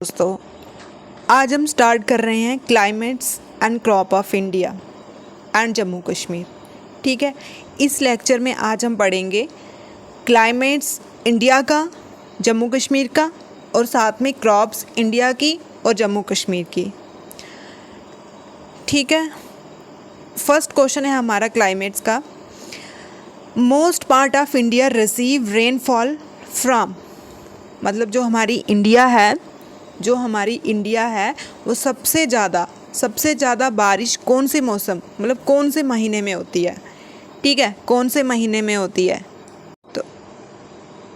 दोस्तों, आज हम स्टार्ट कर रहे हैं climates and crop of India and Jammu Kashmir. ठीक है, इस लेक्चर में आज हम पढ़ेंगे क्लाइमेट्स इंडिया का, जम्मू कश्मीर का और साथ में क्रॉप्स इंडिया की और जम्मू कश्मीर की। ठीक है, फर्स्ट क्वेश्चन है हमारा क्लाइमेट्स का। Most part of India receive rainfall from, मतलब जो हमारी इंडिया है वो सबसे ज़्यादा बारिश कौन से मौसम, मतलब कौन से महीने में होती है। ठीक है, कौन से महीने में होती है, तो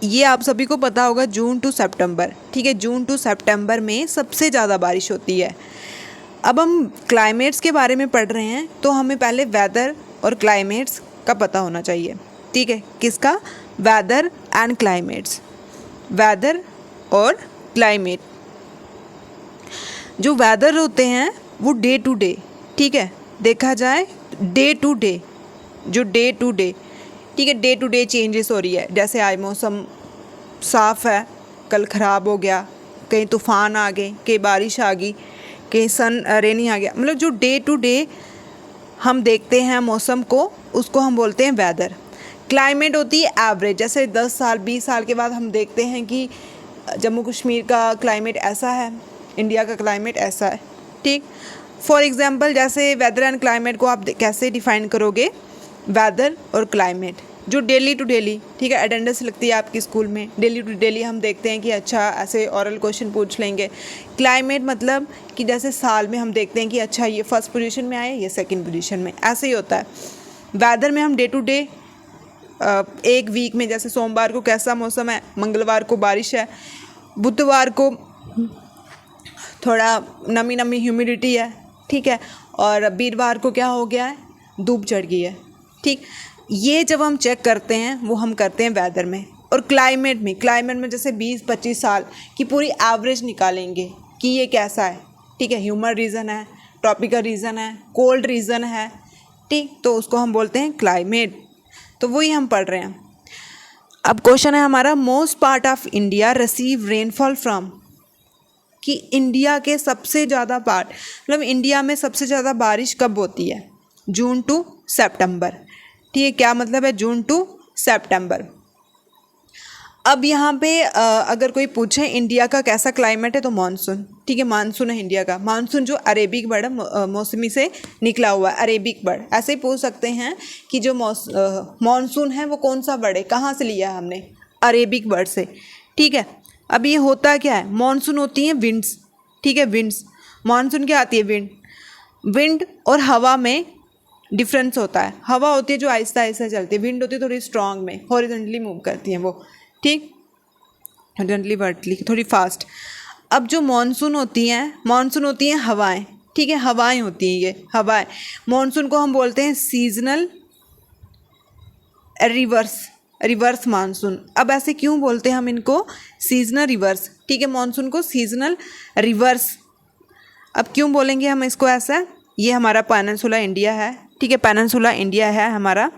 ये आप सभी को पता होगा, जून टू सितंबर। ठीक है, जून टू सितंबर में सबसे ज़्यादा बारिश होती है। अब हम क्लाइमेट्स के बारे में पढ़ रहे हैं तो हमें पहले वेदर और क्लाइमेट्स का पता होना चाहिए। ठीक है, किसका? Weather and climates. वेदर और क्लाइमेट, जो वेदर होते हैं वो डे टू डे, ठीक है, देखा जाए डे टू डे, जो डे टू डे, ठीक है, डे टू डे चेंजेस हो रही है। जैसे आज मौसम साफ़ है, कल ख़राब हो गया, कहीं तूफ़ान आ गए, कहीं बारिश आ गई, कहीं सन रेनी आ गया। मतलब जो डे टू डे हम देखते हैं मौसम को, उसको हम बोलते हैं वेदर। क्लाइमेट होती है एवरेज, जैसे 10 साल 20 साल के बाद हम देखते हैं कि जम्मू कश्मीर का क्लाइमेट ऐसा है, इंडिया का क्लाइमेट ऐसा है। ठीक, फॉर एग्जांपल जैसे वेदर एंड क्लाइमेट को आप कैसे डिफ़ाइन करोगे? वेदर और क्लाइमेट जो डेली टू डेली, ठीक है, अटेंडेंस लगती है आपकी स्कूल में, डेली टू डेली हम देखते हैं कि अच्छा ऐसे ओरल क्वेश्चन पूछ लेंगे। क्लाइमेट मतलब कि जैसे साल में हम देखते हैं कि अच्छा ये फर्स्ट पोजीशन में आए, ये सेकंड पोजीशन में, ऐसे ही होता है। वेदर में हम डे टू डे, एक वीक में जैसे सोमवार को कैसा मौसम है, मंगलवार को बारिश है, बुधवार को थोड़ा नमी ह्यूमिडिटी है, ठीक है, और वीरवार को क्या हो गया है, धूप चढ़ गई है। ठीक, ये जब हम चेक करते हैं वो हम करते हैं वेदर में। और क्लाइमेट में जैसे 20-25 साल की पूरी एवरेज निकालेंगे कि ये कैसा है। ठीक है, ह्यूमर रीजन है, ट्रॉपिकल रीजन है, कोल्ड रीजन है, ठीक, तो उसको हम बोलते हैं क्लाइमेट। तो वही हम पढ़ रहे हैं। अब क्वेश्चन है हमारा, most part of India receive rainfall from, कि इंडिया के सबसे ज़्यादा पार्ट, मतलब इंडिया में सबसे ज़्यादा बारिश कब होती है? जून टू सितंबर। ठीक है, क्या मतलब है जून टू सितंबर? अब यहाँ पे अगर कोई पूछे इंडिया का कैसा क्लाइमेट है तो मानसून। ठीक है, मानसून है इंडिया का। मानसून जो अरेबिक बर्ड है, मौसमी से निकला हुआ है, अरेबिक बर्ड। ऐसे ही पूछ सकते हैं कि जो मानसून है वो कौन सा बर्ड है, कहाँ से लिया है हमने? अरेबिक बर्ड से। ठीक है, अब ये होता क्या है, मानसून होती है विंड्स। ठीक है, विंड्स, मानसून क्या आती है? विंड और हवा में डिफरेंस होता है। हवा होती है जो आहिस्ता आहिस्ता चलती है, विंड होती है थोड़ी स्ट्रांग में, हॉरिजॉन्टली मूव करती हैं वो। ठीक, हॉरिजॉन्टली वर्टिकली थोड़ी फास्ट। अब जो मानसून होती हैं हवाएं। ठीक है, हवाएं होती हैं, ये हवाएं। मानसून को हम बोलते हैं सीजनल रिवर्स मानसून। अब ऐसे क्यों बोलते हैं हम इनको? Seasonal rivers. ठीक है, मानसून को सीजनल रिवर्स। अब क्यों बोलेंगे हम इसको ऐसा? ये हमारा पेनिनसुला इंडिया है। ठीक है, पेनिनसुला इंडिया है हमारा,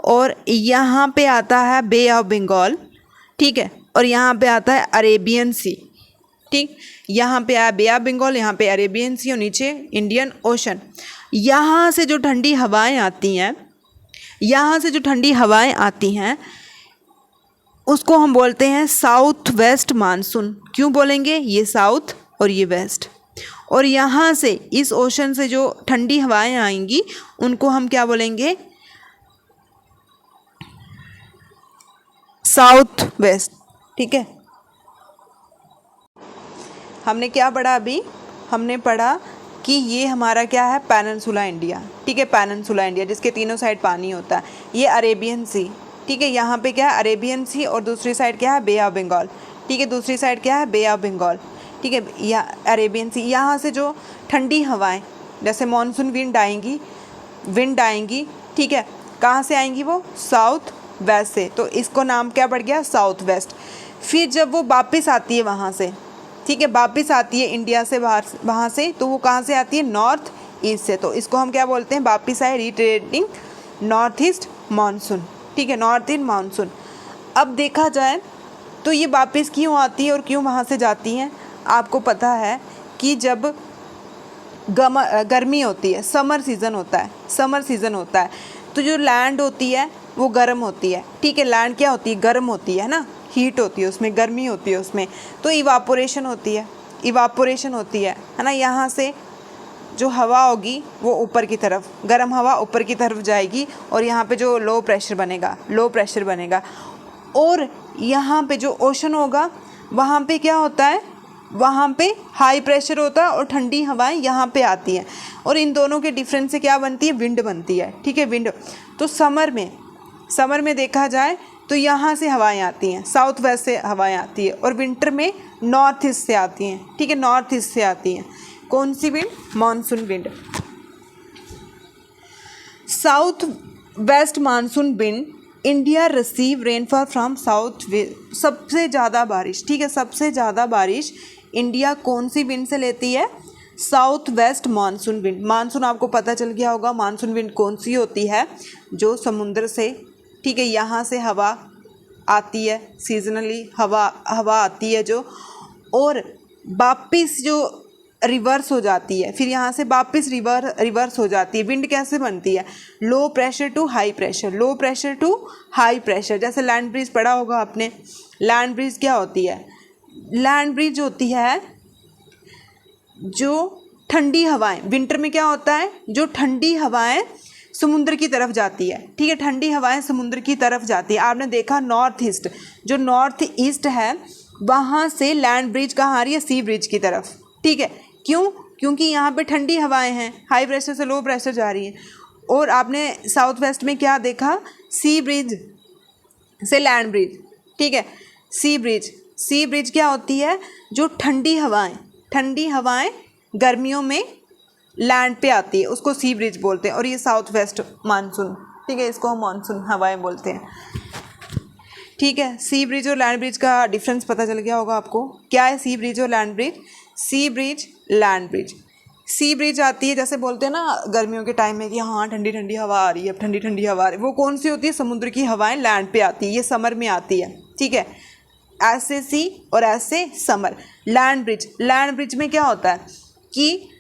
और यहाँ पे आता है बे ऑफ बंगाल। ठीक है, और यहाँ पे आता है अरेबियन सी। ठीक, यहाँ पे आया बे ऑफ बंगाल, यहाँ पे अरेबियन सी और नीचे इंडियन ओशन। यहाँ से जो ठंडी हवाएं आती हैं उसको हम बोलते हैं साउथ वेस्ट मानसून। क्यों बोलेंगे? ये साउथ और ये वेस्ट, और यहाँ से इस ओशन से जो ठंडी हवाएं आएंगी उनको हम क्या बोलेंगे? South west. ठीक है, हमने क्या पढ़ा अभी? हमने पढ़ा कि ये हमारा क्या है? Peninsula India. ठीक है, पेनिनसुला इंडिया जिसके तीनों साइड पानी होता है। ये अरेबियन सी। ठीक है, यहाँ पे क्या है? अरेबियन सी, और दूसरी साइड क्या है? Bay of Bengal. ठीक है, दूसरी साइड क्या है? Bay of Bengal. ठीक है, यहाँ अरेबियन सी। यहाँ से जो ठंडी हवाएं, जैसे मानसून विंड आएंगी, ठीक है, कहाँ से आएंगी? वो साउथ वेस्ट से, तो इसको नाम क्या पड़ गया? South west. फिर जब वो वापस आती है वहाँ से, ठीक है, वापस आती है इंडिया से बाहर, वहाँ से, तो वो कहाँ से आती है? नॉर्थ ईस्ट से, तो इसको हम क्या बोलते हैं? वापस आए, रिट्रेटिंग नॉर्थ ईस्ट मानसून। ठीक है, नॉर्थ ईस्ट मानसून। अब देखा जाए तो ये वापस क्यों आती है और क्यों वहाँ से जाती हैं? आपको पता है कि जब गर्मी होती है, समर सीज़न होता है, तो जो लैंड होती है वो गर्म होती है, ठीक है। लैंड क्या होती है, गर्म होती है ना, हीट होती है उसमें, गर्मी होती है उसमें, तो इवापोरेशन होती है ना। यहाँ से जो हवा होगी वो ऊपर की तरफ, गर्म हवा ऊपर की तरफ जाएगी और यहाँ पे जो लो प्रेशर बनेगा और यहाँ पे जो ओशन होगा वहाँ पे क्या होता है, वहाँ पे हाई प्रेशर होता है और ठंडी हवाएं यहाँ पे आती हैं और इन दोनों के डिफरेंस से क्या बनती है, विंड बनती है, ठीक है, विंड। तो समर में देखा जाए तो यहाँ से हवाएं आती हैं, साउथ वेस्ट से हवाएं आती है और विंटर में नॉर्थ ईस्ट से आती हैं, ठीक है, नॉर्थ ईस्ट से आती हैं। कौन सी wind, monsoon wind. South west monsoon wind India receive rainfall from south west. सबसे ज़्यादा बारिश, ठीक है, सबसे ज़्यादा बारिश इंडिया कौन सी विंड से लेती है, south west monsoon wind. Monsoon आपको पता चल गया होगा, मानसून विंड कौन सी होती है, जो समुद्र से, ठीक है, यहाँ से हवा आती है, सीजनली हवा आती है जो, और वापिस जो रिवर्स हो जाती है, फिर यहाँ से वापस रिवर्स हो जाती है। विंड कैसे बनती है, low pressure to high pressure. जैसे लैंड ब्रीज पढ़ा होगा आपने, लैंड ब्रीज क्या होती है, लैंड ब्रीज होती है जो ठंडी हवाएं, विंटर में क्या होता है, जो ठंडी हवाएं समुद्र की तरफ जाती है, ठीक है, ठंडी हवाएं समुद्र की तरफ जाती है। आपने देखा नॉर्थ ईस्ट, जो नॉर्थ ईस्ट है वहाँ से लैंड ब्रिज कहाँ आ रही है, सी ब्रिज की तरफ, ठीक है। क्यों, क्योंकि यहाँ पे ठंडी हवाएं हैं, हाई प्रेशर से लो प्रेशर जा रही है। और आपने साउथ वेस्ट में क्या देखा, सी ब्रिज से लैंड ब्रिज, ठीक है। सी ब्रिज क्या होती है, जो ठंडी हवाएं गर्मियों में लैंड पे आती है, उसको सी ब्रिज बोलते हैं। और ये साउथ वेस्ट मानसून, ठीक है, इसको हम मानसून हवाएं बोलते हैं, ठीक है। सी ब्रिज और लैंड ब्रिज का डिफरेंस पता चल गया होगा आपको। क्या है सी ब्रिज और लैंड ब्रिज, सी ब्रिज, लैंड ब्रिज। सी ब्रिज आती है, जैसे बोलते हैं ना गर्मियों के टाइम में कि हाँ ठंडी ठंडी हवा आ रही है, ठंडी हवा आ रही है, वो कौन सी होती है, समुद्र की हवाएं लैंड पे आती है, ये समर में आती है, ठीक है, ऐसे सी और ऐसे समर। लैंड ब्रिज में क्या होता है कि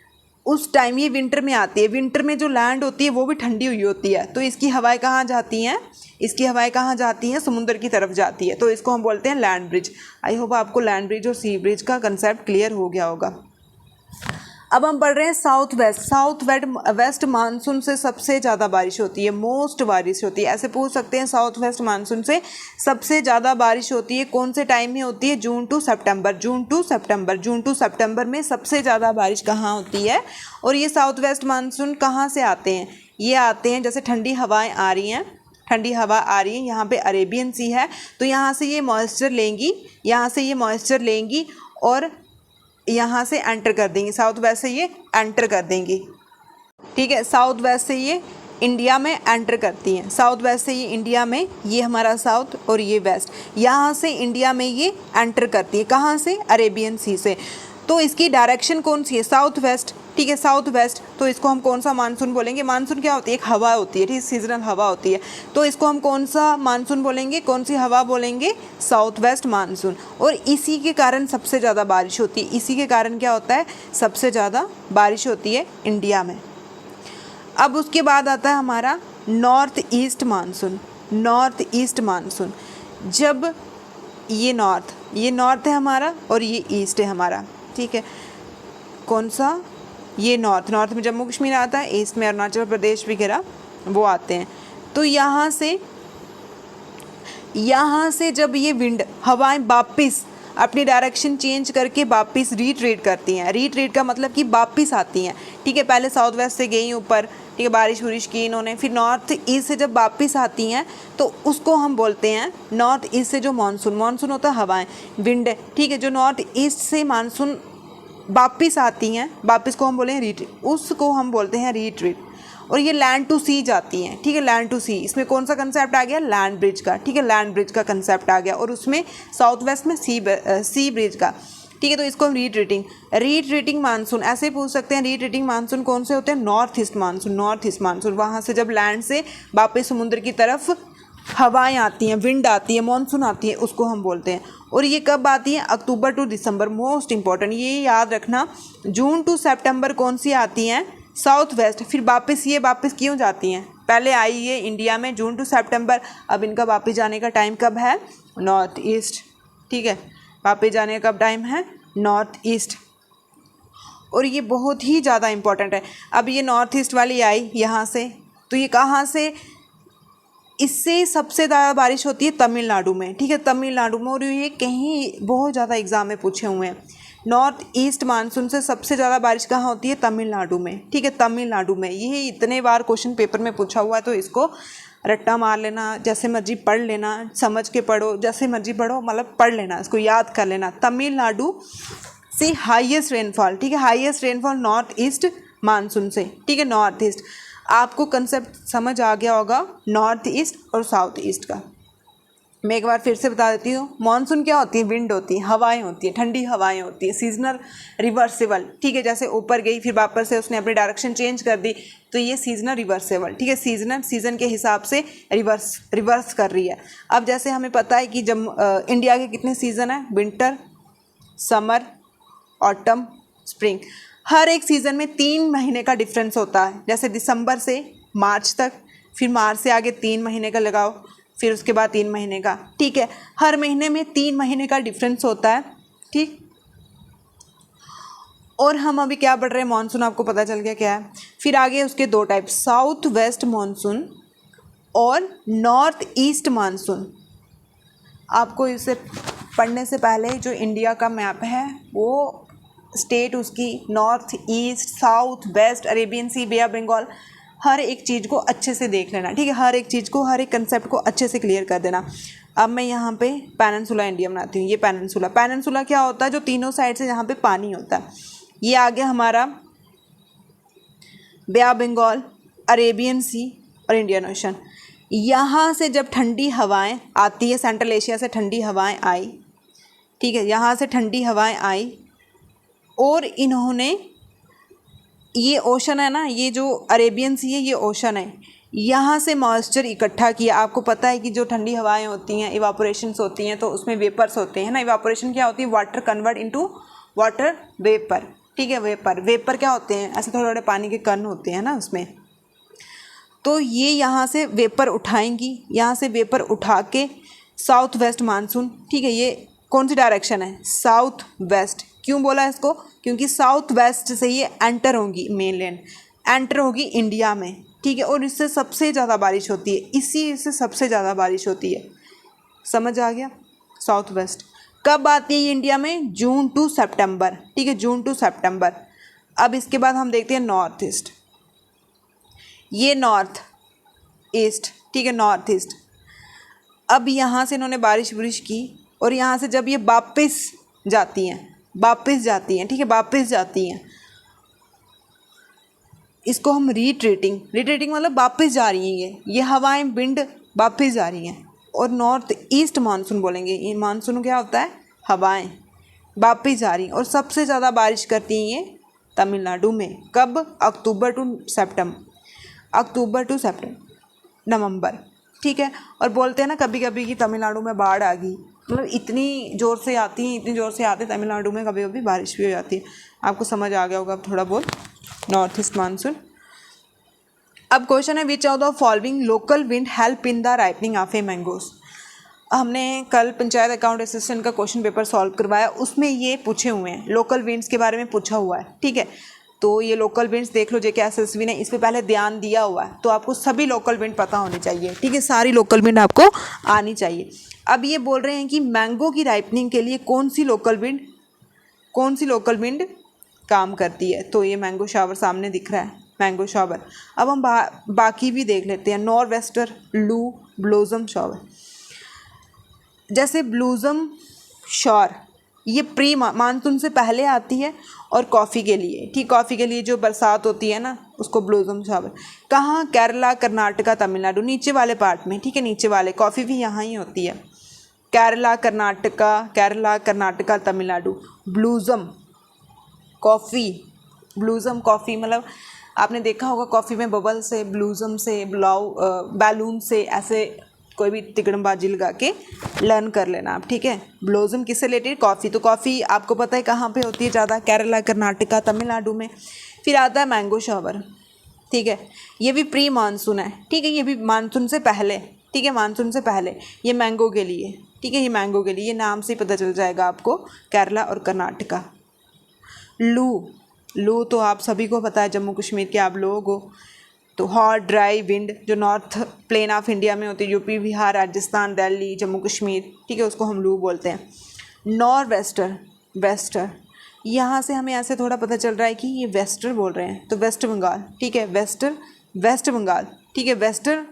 उस टाइम ये विंटर में आती है, विंटर में जो लैंड होती है वो भी ठंडी हुई होती है, तो इसकी हवाएं कहाँ जाती हैं, समुद्र की तरफ जाती है, तो इसको हम बोलते हैं लैंड ब्रिज। आई होप आपको लैंड ब्रिज और सी ब्रिज का कंसेप्ट क्लियर हो गया होगा। अब हम पढ़ रहे हैं साउथ वेस्ट मानसून से सबसे ज़्यादा बारिश होती है, मोस्ट बारिश होती है, ऐसे पूछ सकते हैं। साउथ वेस्ट मानसून से सबसे ज़्यादा बारिश होती है, कौन से टाइम में होती है, जून टू सितंबर में सबसे ज़्यादा बारिश कहाँ होती है। और ये साउथ वेस्ट मानसून कहाँ से आते हैं, ये आते हैं जैसे ठंडी हवा आ रही है, यहाँ पे अरेबियन सी है, तो यहाँ से ये मॉइस्चर लेंगी और यहाँ से एंटर कर देंगी, साउथ वेस्ट से ये एंटर कर देंगी, ठीक है। साउथ वेस्ट से ये इंडिया में एंटर करती हैं, साउथ वेस्ट से ये इंडिया में, ये हमारा साउथ और ये वेस्ट, यहाँ से इंडिया में ये एंटर करती है, कहाँ से, अरेबियन सी से। तो इसकी डायरेक्शन कौन सी है, साउथ वेस्ट, ठीक है, साउथ वेस्ट। तो इसको हम कौन सा मानसून बोलेंगे, मानसून क्या होती है, एक हवा होती है, ठीक, सीजनल हवा होती है, तो इसको हम कौन सा मानसून बोलेंगे, कौन सी हवा बोलेंगे, साउथ वेस्ट मानसून। और इसी के कारण सबसे ज़्यादा बारिश होती है, इसी के कारण क्या होता है, सबसे ज़्यादा बारिश होती है इंडिया में। अब उसके बाद आता है हमारा नॉर्थ ईस्ट मानसून। जब ये नॉर्थ है हमारा और ये ईस्ट है हमारा, ठीक है, कौन सा, ये नॉर्थ में जम्मू कश्मीर आता है, ईस्ट में अरुणाचल प्रदेश वगैरह वो आते हैं। तो यहाँ से जब ये विंड हवाएं वापिस अपनी डायरेक्शन चेंज करके वापिस रीट्रेट करती हैं, रीट्रेट का मतलब कि वापिस आती हैं, ठीक है, पहले साउथ वेस्ट से गई ऊपर, ठीक है, बारिश वारिश की इन्होंने, फिर नॉर्थ ईस्ट से जब वापिस आती हैं तो उसको हम बोलते हैं नॉर्थ ईस्ट से जो मानसून होता है, हवाएं, विंड, ठीक है, जो नॉर्थ ईस्ट से मानसून वापिस आती हैं, वापिस को हम बोले हैं उसको हम बोलते हैं रीट्रीट। और ये लैंड टू सी जाती हैं, ठीक है, लैंड टू सी, इसमें कौन सा कंसेप्ट आ गया, लैंड ब्रिज का, ठीक है, लैंड ब्रिज का कंसेप्ट आ गया, और उसमें साउथ वेस्ट में सी ब्रिज का, ठीक है। तो इसको हम रीट्रीटिंग मानसून ऐसे पूछ सकते हैं। रीट्रीटिंग मानसून कौन से होते हैं, नॉर्थ ईस्ट मानसून, वहाँ से जब लैंड से वापस समुद्र की तरफ हवाएं आती हैं, विंड आती है, मॉनसून आती है, उसको हम बोलते हैं। और ये कब आती है? अक्टूबर टू दिसंबर। मोस्ट इंपॉर्टेंट ये याद रखना, जून टू सितंबर कौन सी आती हैं? South west. फिर वापस क्यों जाती हैं? पहले आई ये इंडिया में जून टू सितंबर, अब इनका वापस जाने का टाइम कब है? North east. ठीक है, वापस जाने का कब टाइम है? North east. और ये बहुत ही ज़्यादा इंपॉर्टेंट है। अब ये नॉर्थ ईस्ट वाली आई यहाँ से, तो ये कहाँ से? इससे सबसे ज़्यादा बारिश होती है तमिलनाडु में। ठीक है, तमिलनाडु में। और ये कहीं बहुत ज़्यादा एग्जाम में पूछे हुए हैं। नॉर्थ ईस्ट मानसून से सबसे ज़्यादा बारिश कहाँ होती है? तमिलनाडु में। ठीक है, तमिलनाडु में। ये इतने बार क्वेश्चन पेपर में पूछा हुआ है, तो इसको रट्टा मार लेना, जैसे मर्जी पढ़ लेना, समझ के पढ़ो, जैसे मर्जी पढ़ो, मतलब पढ़ लेना, इसको याद कर लेना। तमिलनाडु से हाईएस्ट रेनफॉल। ठीक है, highest rainfall north east monsoon से। ठीक है, नॉर्थ ईस्ट। आपको कंसेप्ट समझ आ गया होगा नॉर्थ ईस्ट और साउथ ईस्ट का। मैं एक बार फिर से बता देती हूँ। मॉनसून क्या होती है? विंड होती है, हवाएं होती हैं, ठंडी हवाएं होती है। Seasonal reversible. ठीक है, जैसे ऊपर गई फिर वापस से उसने अपनी डायरेक्शन चेंज कर दी, तो ये सीजनल रिवर्सिबल। ठीक है, सीजन के हिसाब से रिवर्स कर रही है। अब जैसे हमें पता है कि जब इंडिया के कितने सीज़न हैं? Winter, summer, autumn, spring. हर एक सीज़न में 3 महीने का डिफरेंस होता है। जैसे दिसंबर से मार्च तक, फिर मार्च से आगे 3 महीने का लगाओ, फिर उसके बाद 3 महीने का। ठीक है, हर महीने में 3 महीने का डिफरेंस होता है। ठीक, और हम अभी क्या पढ़ रहे हैं? मानसून। आपको पता चल गया क्या है। फिर आगे उसके 2 टाइप, साउथ वेस्ट मानसून और नॉर्थ ईस्ट मानसून। आपको इसे पढ़ने से पहले जो इंडिया का मैप है, वो स्टेट उसकी north east, south west, Arabian sea, bay of Bengal, हर एक चीज़ को अच्छे से देख लेना। ठीक है, हर एक चीज़ को, हर एक कंसेप्ट को अच्छे से क्लियर कर देना। अब मैं यहाँ पे पेनिनसुला इंडिया बनाती हूँ। ये पेनिनसुला क्या होता है? जो तीनों साइड से यहाँ पे पानी होता है। ये आ गया हमारा बे ऑफ बंगाल, अरेबियन सी और इंडियन ओशन। यहाँ से जब ठंडी हवाएं आती है, सेंट्रल एशिया से ठंडी हवाएं आई। ठीक है, यहाँ से ठंडी हवाएं आई और इन्होंने, ये ओशन है ना, ये जो अरेबियन सी है, ये ओशन है, यहाँ से मॉइस्चर इकट्ठा किया। आपको पता है कि जो ठंडी हवाएं होती हैं, इवापोरेशंस होती हैं, तो उसमें वेपर्स होते हैं ना। इवापोरेशन क्या होती है? Water convert into water vapour. ठीक है, वेपर क्या होते हैं? ऐसे थोड़े थोड़े पानी के कण होते हैं ना उसमें। तो ये यहाँ से वेपर उठाएंगी, यहाँ से वेपर उठा के साउथ वेस्ट मानसून। ठीक है, ये कौन सी डायरेक्शन है? South west. क्यों बोला इसको? क्योंकि साउथ वेस्ट से ये एंटर होगी, मेनलैंड एंटर होगी इंडिया में। ठीक है, और इससे सबसे ज़्यादा बारिश होती है, इसी से सबसे ज़्यादा बारिश होती है। समझ आ गया? साउथ वेस्ट कब आती है ये इंडिया में? जून टू सितंबर। ठीक है, जून टू सितंबर। अब इसके बाद हम देखते हैं नॉर्थ ईस्ट। ये नॉर्थ ईस्ट। ठीक है, नॉर्थ ईस्ट। अब यहाँ से इन्होंने बारिश की, और यहाँ से जब ये वापस जाती हैं, ठीक है, वापस जाती हैं, इसको हम रिट्रीटिंग मतलब वापस जा रही हैं। ये हवाएं, विंड वापस जा रही हैं। और नॉर्थ ईस्ट मानसून बोलेंगे। ये मानसून क्या होता है? हवाएं वापस जा रही हैं। और सबसे ज़्यादा बारिश करती हैं ये तमिलनाडु में। कब? अक्टूबर टू नवंबर। ठीक है, और बोलते हैं ना कभी कभी कि तमिलनाडु में बाढ़ आ गई। मतलब इतनी ज़ोर से आती है तमिलनाडु में, कभी कभी बारिश भी हो जाती है। आपको समझ आ गया होगा अब थोड़ा बहुत नॉर्थ ईस्ट मानसून। अब क्वेश्चन है, which of the following local wind help in the ripening of A mangoes. हमने कल पंचायत अकाउंट असिस्टेंट का क्वेश्चन पेपर सॉल्व करवाया, उसमें ये पूछे हुए हैं, लोकल विंड्स के बारे में पूछा हुआ है। ठीक है, तो ये लोकल विंड्स देख लो, जेके एसएसबी ने इस पे पहले ध्यान दिया हुआ है, तो आपको सभी लोकल विंड पता होने चाहिए। ठीक है, सारी लोकल विंड आपको आनी चाहिए। अब ये बोल रहे हैं कि मैंगो की राइपनिंग के लिए कौन सी लोकल विंड काम करती है। तो ये मैंगो शावर सामने दिख रहा है, मैंगो शावर। अब हम बाकी भी देख लेते हैं। नॉर्थ वेस्टर लू, ब्लोजम शावर। जैसे ब्लूजम शॉर, ये प्री मानसून से पहले आती है, और कॉफ़ी के लिए, ठीक, कॉफ़ी के लिए जो बरसात होती है ना, उसको ब्लूजम शावर। कहाँ? केरला, कर्नाटका, तमिलनाडु, नीचे वाले पार्ट में। ठीक है, नीचे वाले। कॉफ़ी भी यहाँ ही होती है। केरला, कर्नाटका, तमिलनाडु। ब्लूजम कॉफ़ी मतलब आपने देखा होगा कॉफ़ी में बबल से, ब्लूजम से, बैलून से ऐसे कोई भी तिकड़मबाजी लगा के लर्न कर लेना आप, ठीक है। ब्लॉसम किससे रिलेटेड? कॉफ़ी। तो कॉफ़ी आपको पता है कहाँ पे होती है ज़्यादा? केरला, कर्नाटका, तमिलनाडु में। फिर आता है मैंगो शावर, ठीक है। ये भी प्री मानसून है, ठीक है, ये भी मानसून से पहले, ठीक है, मानसून से पहले। ये मैंगो के लिए, ठीक है, ये मैंगो के लिए, ये नाम से ही पता चल जाएगा आपको, केरला और कर्नाटका। लू तो आप सभी को पता है, जम्मू कश्मीर के आप लोग हो। तो हॉट ड्राई विंड जो नॉर्थ प्लेन ऑफ इंडिया में होती है, यूपी, बिहार, राजस्थान, दिल्ली, जम्मू कश्मीर, ठीक है, उसको हम लू बोलते हैं। नॉर वेस्टर, यहाँ से हमें ऐसे थोड़ा पता चल रहा है कि ये वेस्टर बोल रहे हैं, तो वेस्ट बंगाल, ठीक है, वेस्ट बंगाल, ठीक है,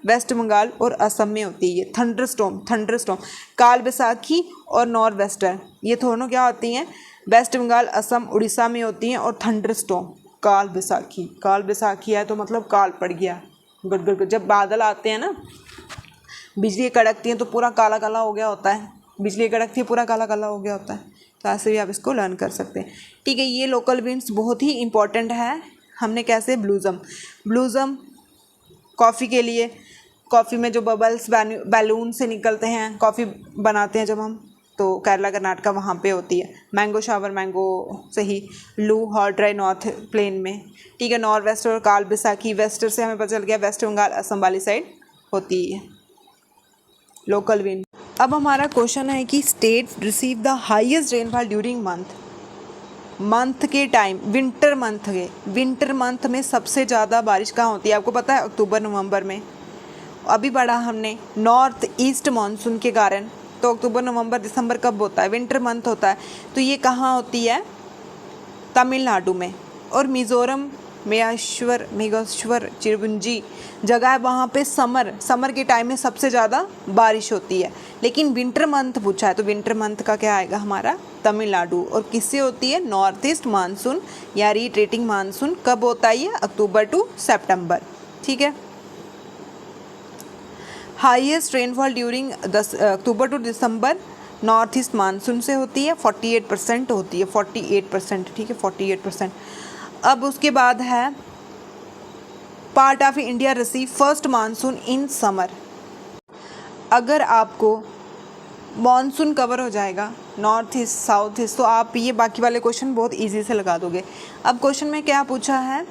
वेस्ट बंगाल और असम में होती है ये थंडरस्टॉर्म। काल बैसाखी और नॉर वेस्टर, ये दोनों क्या होती हैं? वेस्ट बंगाल, असम, उड़ीसा में होती हैं। और थंडरस्टॉर्म, काल बैसाखी है तो मतलब काल पड़ गया, गड़ जब बादल आते हैं ना, बिजली कड़कती है तो पूरा काला काला हो गया होता है, बिजली कड़कती है पूरा काला काला हो गया होता है। तो ऐसे भी आप इसको लर्न कर सकते हैं, ठीक है। ये लोकल विंड्स बहुत ही इंपॉर्टेंट है। हमने कैसे? ब्लूज़म कॉफ़ी के लिए, कॉफ़ी में जो बबल्स बैलून से निकलते हैं, कॉफ़ी बनाते हैं जब हम, तो केरला कर्नाटका वहाँ पे होती है। मैंगो शावर मैंगो से ही। लू हॉट ड्राई नॉर्थ प्लेन में, ठीक है। नॉर्थ वेस्ट और काल बैसाखी, वेस्टर से हमें पता चल गया वेस्ट बंगाल, असम वाली साइड होती है लोकल विंड। अब हमारा क्वेश्चन है कि state receive the highest rainfall during month के टाइम, विंटर मंथ में सबसे ज़्यादा बारिश कहाँ होती है? आपको पता है, अक्टूबर नवंबर में। अभी पढ़ा हमने नॉर्थ ईस्ट मानसून के कारण, तो अक्टूबर नवंबर दिसंबर कब होता है? विंटर मंथ होता है। तो ये कहाँ होती है? तमिलनाडु में। और मिज़ोरम, मेघेश्वर, चिरपुंजी जगह है, वहाँ पे समर के टाइम में सबसे ज़्यादा बारिश होती है। लेकिन विंटर मंथ पूछा है, तो विंटर मंथ का क्या आएगा हमारा? तमिलनाडु। और किससे होती है? नॉर्थ ईस्ट मानसून या रिट्रीटिंग मानसून कब होता है? ये अक्टूबर टू सितंबर, ठीक है। Highest rainfall during October to December north east monsoon से होती है, 48% होती है, 48%, ठीक है, 48%। अब उसके बाद है part of India receive first monsoon in summer. अगर आपको मानसून कवर हो जाएगा नॉर्थ ईस्ट, साउथ ईस्ट, तो आप ये बाकी वाले क्वेश्चन बहुत इजी से लगा दोगे। अब क्वेश्चन में क्या पूछा है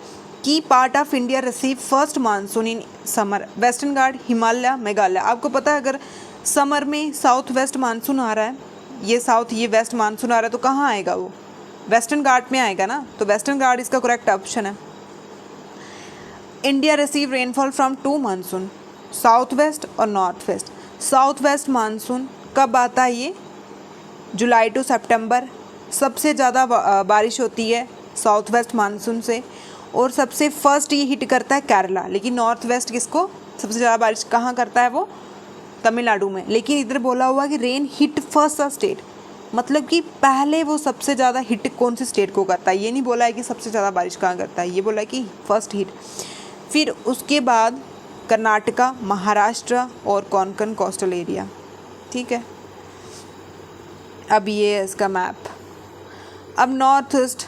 कि part of India receive first monsoon in summer, western Ghat, Himalaya, Meghalaya. आपको पता है अगर समर में साउथ वेस्ट मानसून आ रहा है, ये वेस्ट मानसून आ रहा है, तो कहाँ आएगा वो? वेस्टर्न घाट में आएगा ना, तो वेस्टर्न घाट इसका करेक्ट ऑप्शन है। India receive rainfall from 2 monsoon, south west और north west. South west monsoon कब आता है? ये जुलाई टू सितंबर। सबसे ज़्यादा बारिश होती है साउथ वेस्ट मानसून से, और सबसे फर्स्ट ये हिट करता है केरला। लेकिन नॉर्थ वेस्ट किसको सबसे ज़्यादा बारिश कहाँ करता है? वो तमिलनाडु में। लेकिन इधर बोला हुआ कि रेन हिट फर्स्ट स्टेट, मतलब कि पहले वो सबसे ज़्यादा हिट कौन से स्टेट को करता है। ये नहीं बोला है कि सबसे ज़्यादा बारिश कहाँ करता है, ये बोला है कि फर्स्ट हिट। फिर उसके बाद कर्नाटका, महाराष्ट्र और कोंकण कोस्टल एरिया, ठीक है। अब ये है इसका मैप। अब नॉर्थ ईस्ट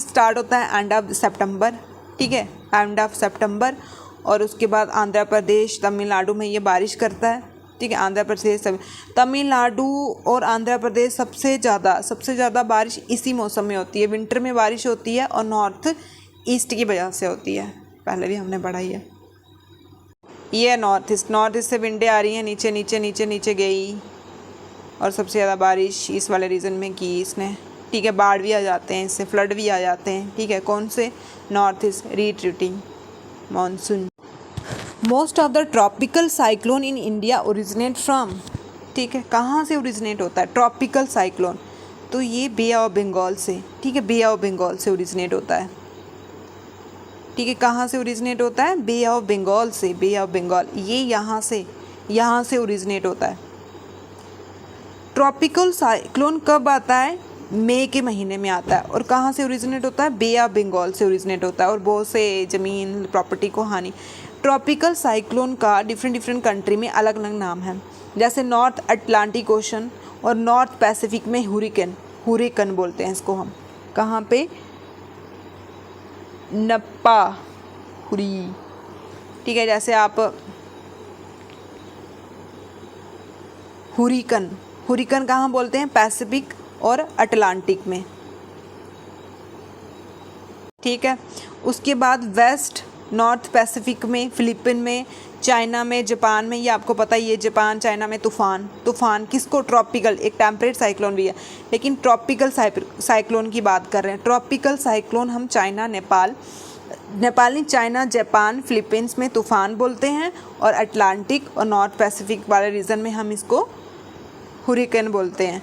स्टार्ट होता है एंड ऑफ सितंबर, ठीक है, एंड ऑफ सितंबर। और उसके बाद आंध्र प्रदेश, तमिलनाडु में ये बारिश करता है, ठीक है। आंध्र प्रदेश, तमिलनाडु और आंध्र प्रदेश सबसे ज़्यादा बारिश इसी मौसम में होती है, विंटर में बारिश होती है, और नॉर्थ ईस्ट की वजह से होती है, पहले भी हमने पढ़ा ही है। ये नॉर्थ ईस्ट से विंडें आ रही हैं, नीचे नीचे नीचे नीचे गई, और सबसे ज़्यादा बारिश इस वाले रीजन में की इसने, ठीक है। बाढ़ भी आ जाते हैं इससे, फ्लड भी आ जाते हैं, ठीक है। कौन से? North east retreating monsoon. Most of the tropical cyclone in India originate from, ठीक है। कहाँ से ओरिजिनेट होता है ट्रॉपिकल साइक्लोन? तो ये बे ऑफ बंगाल से, ठीक है, बे ऑफ बंगाल से ओरिजिनेट होता है, ठीक है। कहाँ से ओरिजिनेट होता है? बे ऑफ बंगाल से, बे ऑफ बंगाल, ये यहाँ से ओरिजिनेट होता है। ट्रॉपिकल साइक्लोन कब आता है? मई के महीने में आता है। और कहाँ से ओरिजिनेट होता है? बे ऑफ बंगाल से ओरिजिनेट होता है, और बहुत से ज़मीन प्रॉपर्टी को हानि। ट्रॉपिकल साइक्लोन का डिफरेंट कंट्री में अलग अलग नाम है, जैसे नॉर्थ अटलांटिक ओशन और नॉर्थ पैसिफिक में हुरिकन बोलते हैं इसको हम। कहाँ पे? नप्पा हुरी, ठीक है। जैसे आप हुरिकन, हुरिकन कहाँ बोलते हैं? पैसिफिक और अटलांटिक में, ठीक है। उसके बाद वेस्ट नॉर्थ पैसिफिक में, फिलीपीन में, चाइना में, जापान में, ये आपको पता ही है, जापान चाइना में तूफान किसको? ट्रॉपिकल, एक टेम्परेट साइक्लोन भी है, लेकिन ट्रॉपिकल साइक्लोन की बात कर रहे हैं। ट्रॉपिकल साइक्लोन हम चाइना, नेपाल नहीं, चाइना, जापान, फिलीपींस में तूफान बोलते हैं, और अटलांटिक और नॉर्थ पैसिफिक वाले रीजन में हम इसको हुरिकेन बोलते हैं,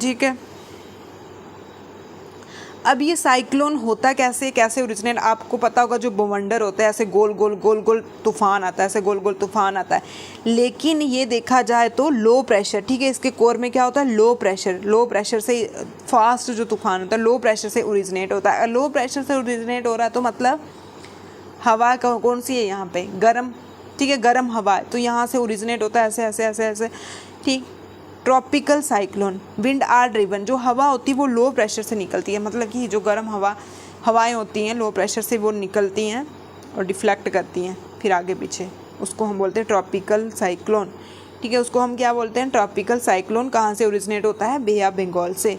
ठीक है। अब ये साइक्लोन होता कैसे ओरिजिनेट, आपको पता होगा, जो बवंडर होता है ऐसे गोल गोल तूफान आता है, ऐसे गोल गोल तूफान आता है। लेकिन ये देखा जाए तो लो प्रेशर, ठीक है, इसके कोर में क्या होता है? लो प्रेशर से फास्ट जो तूफान होता है लो प्रेशर से ओरिजिनेट होता है। लो प्रेशर से ओरिजिनेट हो रहा है तो मतलब हवा कौन सी है यहाँ पे? गर्म, ठीक है, गर्म हवा है, तो यहाँ से ओरिजिनेट होता है ऐसे, ठीक। Tropical cyclone, wind are driven, जो हवा होती है वो लो प्रेशर से निकलती है, मतलब कि जो गर्म हवाएं होती हैं लो प्रेशर से वो निकलती हैं और डिफ्लेक्ट करती हैं फिर आगे पीछे, उसको हम बोलते हैं ट्रॉपिकल साइक्लोन, ठीक है। उसको हम क्या बोलते हैं? Tropical cyclone. कहाँ से ओरिजिनेट होता है? बे ऑफ बंगाल से।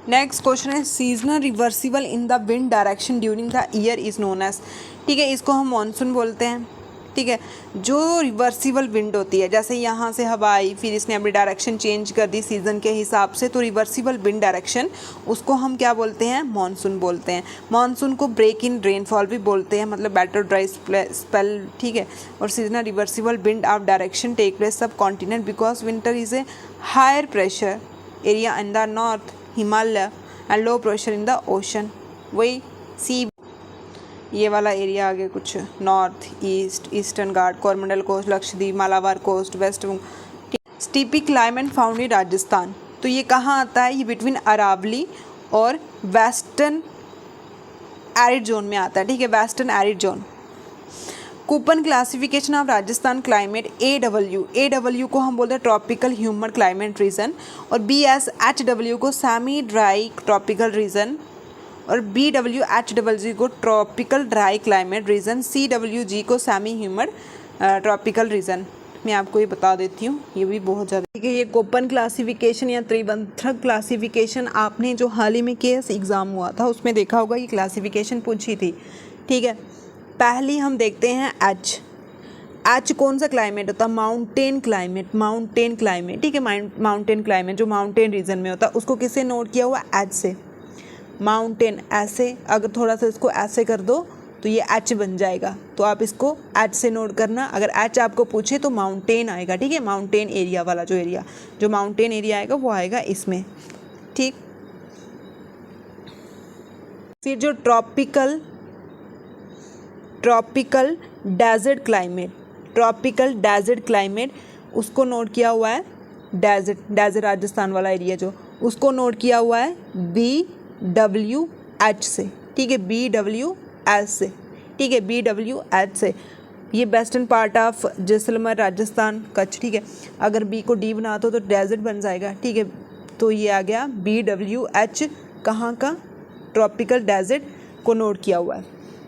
नेक्स्ट क्वेश्चन है, seasonal reversible in the wind direction during the year is known as, ठीक है, इसको हम मानसून बोलते हैं, ठीक है। जो रिवर्सिबल विंड होती है, जैसे यहाँ से हवा आई, फिर इसने अपनी डायरेक्शन चेंज कर दी सीज़न के हिसाब से, तो रिवर्सिबल विंड डायरेक्शन, उसको हम क्या बोलते हैं? मानसून बोलते हैं। मानसून को ब्रेक इन रेनफॉल भी बोलते हैं, मतलब बेटर ड्राई स्पेल, ठीक है। और seasonal reversible wind of direction take place subcontinent because winter is a higher pressure area in the north Himalaya and low pressure in the ocean, वही sea, ये वाला एरिया आगे कुछ north east, eastern Ghat, Coromandel coast, Lakshadweep, Malabar coast, west steppe climate found in Rajasthan, तो ये कहाँ आता है? ये बिटवीन अरावली और वेस्टर्न एरिड जोन में आता है, ठीक है, western arid zone. Coupon classification of Rajasthan climate, AW को हम बोलते हैं ट्रॉपिकल ह्यूमर क्लाइमेट रीजन, और BSHW को सेमी ड्राई ट्रॉपिकल रीजन, और BWHWG को tropical dry climate reason, CWG को सेमी ह्यूमर ट्रॉपिकल रीजन। मैं आपको ये बता देती हूँ, ये भी बहुत ज़्यादा, ठीक है। ये कोपन क्लासिफिकेशन या त्रिबंधक क्लासिफिकेशन आपने जो हाल ही में केस एग्ज़ाम हुआ था उसमें देखा होगा, ये क्लासिफिकेशन पूछी थी, ठीक है। पहली हम देखते हैं एच कौन सा क्लाइमेट होता है? माउंटेन क्लाइमेट, ठीक है, माउंटेन क्लाइमेट जो माउंटेन रीजन में होता है, उसको किससे नोट किया हुआ? एच से। माउंटेन ऐसे, अगर थोड़ा सा इसको ऐसे कर दो तो ये एच बन जाएगा, तो आप इसको एच से नोट करना। अगर एच आपको पूछे तो माउंटेन आएगा, ठीक है, माउंटेन एरिया वाला जो माउंटेन एरिया आएगा वो आएगा इसमें, ठीक। फिर जो ट्रॉपिकल डेजर्ट क्लाइमेट, उसको नोट किया हुआ है डेजर्ट राजस्थान वाला एरिया जो, उसको नोट किया हुआ है BWH से, ठीक है, BWH से, ठीक है, BWH से। ये western part of Jaisalmer, Rajasthan, Kutch, ठीक है। अगर बी को डी बना दो तो डेजर्ट बन जाएगा, ठीक है। तो ये आ गया BWH, कहाँ का? ट्रॉपिकल डेजर्ट को नोट किया हुआ है।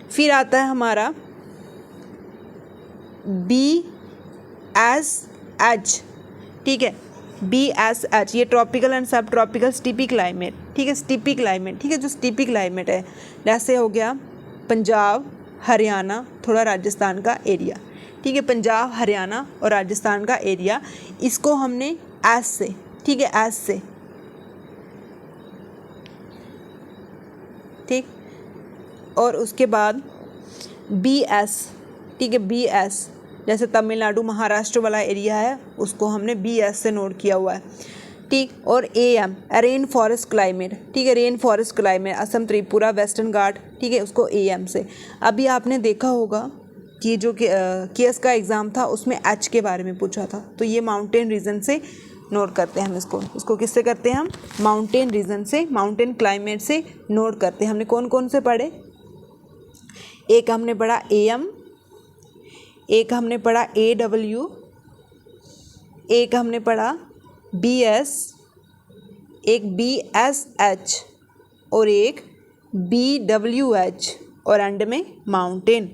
फिर आता है हमारा BSH, ठीक है, BSH, ये ट्रॉपिकल एंड सब ट्रॉपिकल स्टीपी क्लाइमेट, ठीक है, स्टीपी क्लाइमेट, ठीक है, जो स्टीपी क्लाइमेट है, जैसे हो गया पंजाब, हरियाणा, थोड़ा राजस्थान का एरिया, ठीक है, पंजाब, हरियाणा और राजस्थान का एरिया, इसको हमने एस से, ठीक है, एस से, ठीक। और उसके बाद BS, ठीक है, BS जैसे तमिलनाडु, महाराष्ट्र वाला एरिया है, उसको हमने BS से नोट किया हुआ है, ठीक। और AM रेन फॉरेस्ट क्लाइमेट, ठीक है, rain forest climate, Assam, Tripura, western Ghat, ठीक है, उसको AM से। अभी आपने देखा होगा कि जो केस का एग्ज़ाम था उसमें H के बारे में पूछा था, तो ये माउंटेन रीजन से नोट करते हैं हम इसको किससे करते हैं? हम माउंटेन रीजन से, माउंटेन क्लाइमेट से नोट करते हैं। हमने कौन कौन से पढ़े? एक हमने पढ़ा AM, एक हमने पढ़ा AW, एक हमने पढ़ा BS, एक BSH और एक BWH, और एंड में माउंटेन,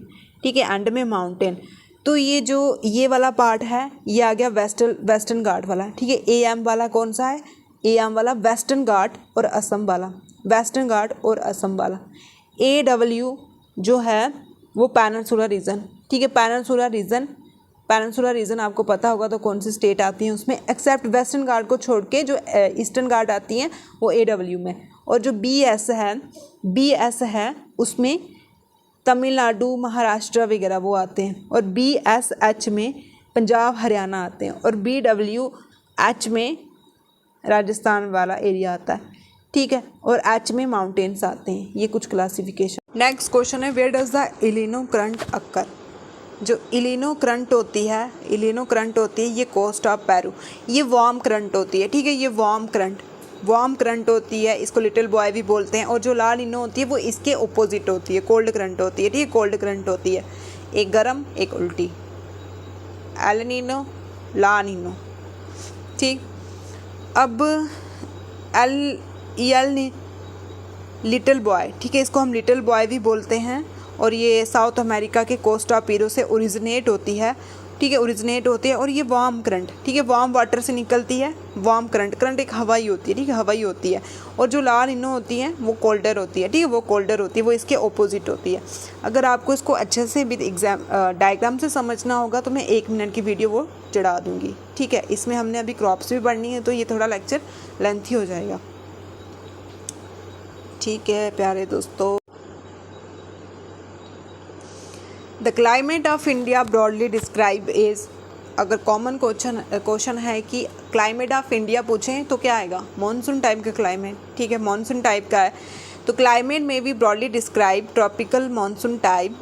ठीक है, एंड में माउंटेन। तो ये जो ये वाला पार्ट है ये आ गया वेस्टर्न घाट वाला, ठीक है। AM वाला कौन सा है, AM वाला वेस्टर्न घाट और असम वाला, वेस्टर्न घाट और असम वाला। AW जो है वो पेनिनसुलर रीजन, ठीक है। पेनिनसुलर रीजन आपको पता होगा तो कौन सी स्टेट आती है उसमें, एक्सेप्ट वेस्टर्न घाट को छोड़ के जो ईस्टर्न घाट आती हैं वो AW में। और जो BS है उसमें तमिलनाडु, महाराष्ट्र वगैरह वो आते हैं। और BSH में पंजाब, हरियाणा आते हैं। और BWH में राजस्थान वाला एरिया आता है, ठीक है। और H में माउंटेन्स आते हैं। ये कुछ क्लासिफिकेशन। नेक्स्ट क्वेश्चन है, where does the El Nino current occur. जो इलिनो करंट होती है ये कोस्ट ऑफ पेरू, ये वार्म करंट होती है, ठीक है। ये वार्म करंट होती है, इसको लिटिल बॉय भी बोलते हैं। और जो ला निनो होती है वो इसके ओपोजिट होती है, कोल्ड करंट होती है, ठीक है। कोल्ड करंट होती है, एक गर्म एक उल्टी, एल नीनो ला नीनो, ठीक। अब एल लिटिल बॉय, ठीक है, इसको हम लिटिल बॉय भी बोलते हैं। और ये साउथ अमेरिका के कोस्ट ऑफ पेरू से ओरिजिनेट होती है, ठीक है, ओरिजिनेट होती है। और ये वार्म करंट, ठीक है, वार्म वाटर से निकलती है। वार्म करंट एक हवाई होती है, ठीक है, हवाई होती है। और जो ला निनो होती है वो कोल्डर होती है, ठीक है, वो कोल्डर होती है, वो इसके ऑपोजिट होती है। अगर आपको इसको अच्छे से विद डायग्राम से समझना होगा तो मैं 1 मिनट की वीडियो वो चढ़ा दूँगी, ठीक है। इसमें हमने अभी क्रॉप्स भी पढ़नी है तो ये थोड़ा लेक्चर लेंथी हो जाएगा, ठीक है प्यारे दोस्तों। The climate of India broadly describe is, अगर कॉमन क्वेश्चन है कि क्लाइमेट ऑफ इंडिया पूछें तो क्या आएगा, मॉनसून टाइप का क्लाइमेट, ठीक है, मॉनसून टाइप का है। तो क्लाइमेट में भी broadly describe tropical monsoon type.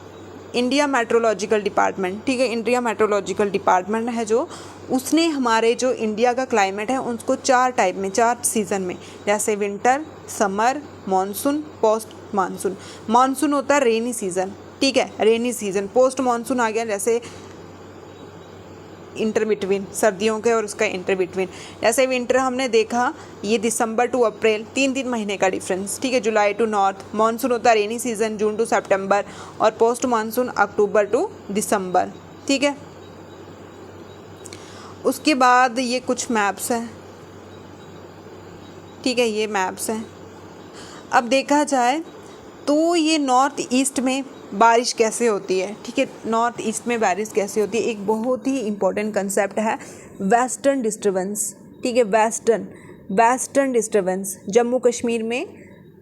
India meteorological department, ठीक है, इंडिया मेट्रोलॉजिकल डिपार्टमेंट है जो, उसने हमारे जो इंडिया का क्लाइमेट है उसको 4 टाइप में, 4 सीज़न में, जैसे winter, summer, monsoon, post monsoon. Monsoon होता है रेनी सीज़न, ठीक है, रेनी सीज़न। पोस्ट मानसून आ गया जैसे इंटर बिटवीन, सर्दियों के और उसका इंटर बिटवीन। जैसे विंटर हमने देखा ये दिसंबर टू अप्रैल, 3 महीने का डिफरेंस, ठीक है, जुलाई टू नॉर्थ। मानसून होता है रेनी सीज़न, जून टू सितंबर। और पोस्ट मानसून अक्टूबर टू दिसंबर, ठीक है। उसके बाद ये कुछ मैप्स हैं, ठीक है, ये मैप्स हैं। अब देखा जाए तो ये नॉर्थ ईस्ट में बारिश कैसे होती है, ठीक है, नॉर्थ ईस्ट में बारिश कैसे होती है, एक बहुत ही इम्पोर्टेंट कंसेप्ट है वेस्टर्न डिस्टर्बेंस, ठीक है, वेस्टर्न डिस्टर्बेंस। जम्मू कश्मीर में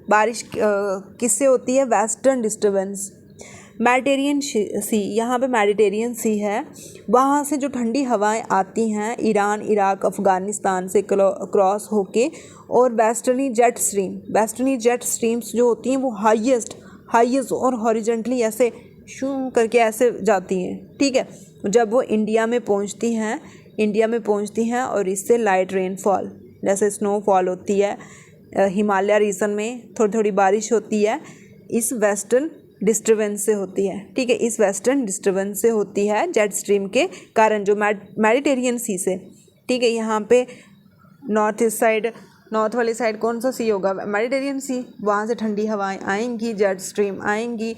बारिश किससे होती है, वेस्टर्न डिस्टर्बेंस। मेडिटेरियन सी, यहाँ पे मेडिटेरियन सी है, वहाँ से जो ठंडी हवाएं आती हैं ईरान, इराक, अफ़गानिस्तान से क्रॉस होके, और वेस्टर्नी जेट स्ट्रीम्स जो होती हैं वो हाईएस्ट और हॉरिजॉन्टली ऐसे शू करके ऐसे जाती हैं, ठीक है। जब वो इंडिया में पहुँचती हैं और इससे लाइट रेनफॉल जैसे स्नोफॉल होती है, हिमालय रीजन में थोड़ी थोड़ी बारिश होती है, इस वेस्टर्न डिस्टर्बेंस से होती है, ठीक है, इस वेस्टर्न डिस्टर्बेंस से होती है जेट स्ट्रीम के कारण, जो मेडिटेरियन सी से, ठीक है। यहाँ पे नॉर्थ वाली साइड कौन सा सी होगा, मेडिटेरियन सी, वहाँ से ठंडी हवाएं आएंगी, जेट स्ट्रीम आएंगी,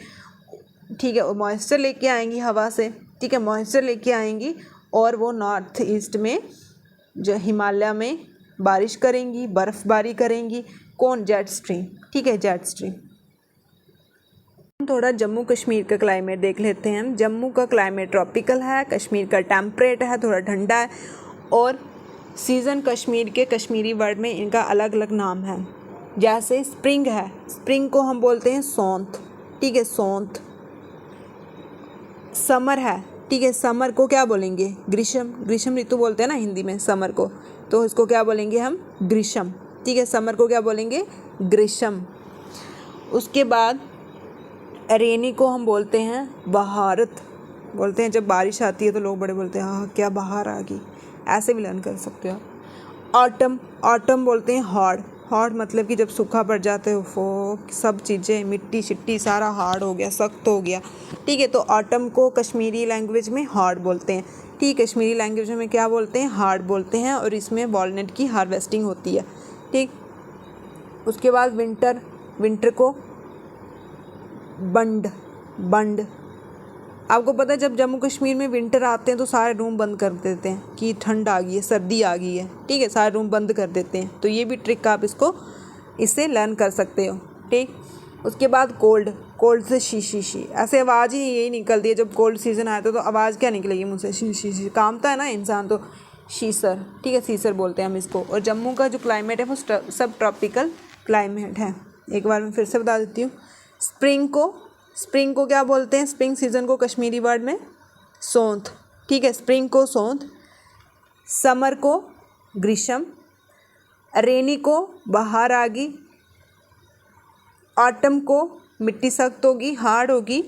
ठीक है, और मॉइस्चर लेके आएंगी हवा से, ठीक है, मॉइस्चर लेके आएंगी। और वो नॉर्थ ईस्ट में जो हिमालय में बारिश करेंगी, बर्फ़बारी करेंगी, कौन, जेट स्ट्रीम, ठीक है, जेट स्ट्रीम। थोड़ा जम्मू कश्मीर का क्लाइमेट देख लेते हैं। जम्मू का क्लाइमेट ट्रॉपिकल है, कश्मीर का टेम्परेट है, थोड़ा ठंडा है। और सीज़न कश्मीर के कश्मीरी वर्ड में इनका अलग अलग नाम है। जैसे स्प्रिंग है, स्प्रिंग को हम बोलते हैं सौंत, ठीक है, सौंत। समर है, ठीक है, समर को क्या बोलेंगे, ग्रीष्म ऋतु बोलते हैं ना हिंदी में समर को, तो इसको क्या बोलेंगे हम, ग्रीष्म, ठीक है, समर को क्या बोलेंगे, ग्रीष्म। उसके बाद रेनी को हम बोलते हैं बहारत, बोलते हैं जब बारिश आती है तो लोग बड़े बोलते हैं हाँ क्या बहार आ गई, ऐसे भी लर्न कर सकते हो। ऑटम बोलते हैं हार्ड मतलब कि जब सूखा पड़ जाते हो, वो सब चीज़ें मिट्टी शिट्टी सारा हार्ड हो गया, सख्त हो गया, ठीक है। तो ऑटम को कश्मीरी लैंग्वेज में हार्ड बोलते हैं, ठीक, कश्मीरी लैंग्वेज में क्या बोलते हैं, हार्ड बोलते हैं। और इसमें वॉलनट की हार्वेस्टिंग होती है, ठीक। उसके बाद विंटर को बंड आपको पता है जब जम्मू कश्मीर में विंटर आते हैं तो सारे रूम बंद कर देते हैं कि ठंड आ गई है, सर्दी आ गई है, ठीक है, सारे रूम बंद कर देते हैं। तो ये भी ट्रिक आप इससे लर्न कर सकते हो, ठीक। उसके बाद कोल्ड से शी ऐसे आवाज़ ही यही निकलती है। जब कोल्ड सीज़न आता है तो आवाज़ क्या निकलेगी मुझसे, शी कामता है ना इंसान, तो शीसर, ठीक है, सीसर बोलते हैं हम इसको। और जम्मू का जो क्लाइमेट है वो सब ट्रॉपिकल क्लाइमेट है। एक बार मैं फिर से बता देती हूँ। स्प्रिंग को क्या बोलते हैं, स्प्रिंग सीज़न को कश्मीरी वर्ड में सोंठ, ठीक है, स्प्रिंग को सोंठ। समर को ग्रीष्म, रेनी को बहार आगी, ऑटम को मिट्टी सख्त होगी, हार्ड होगी,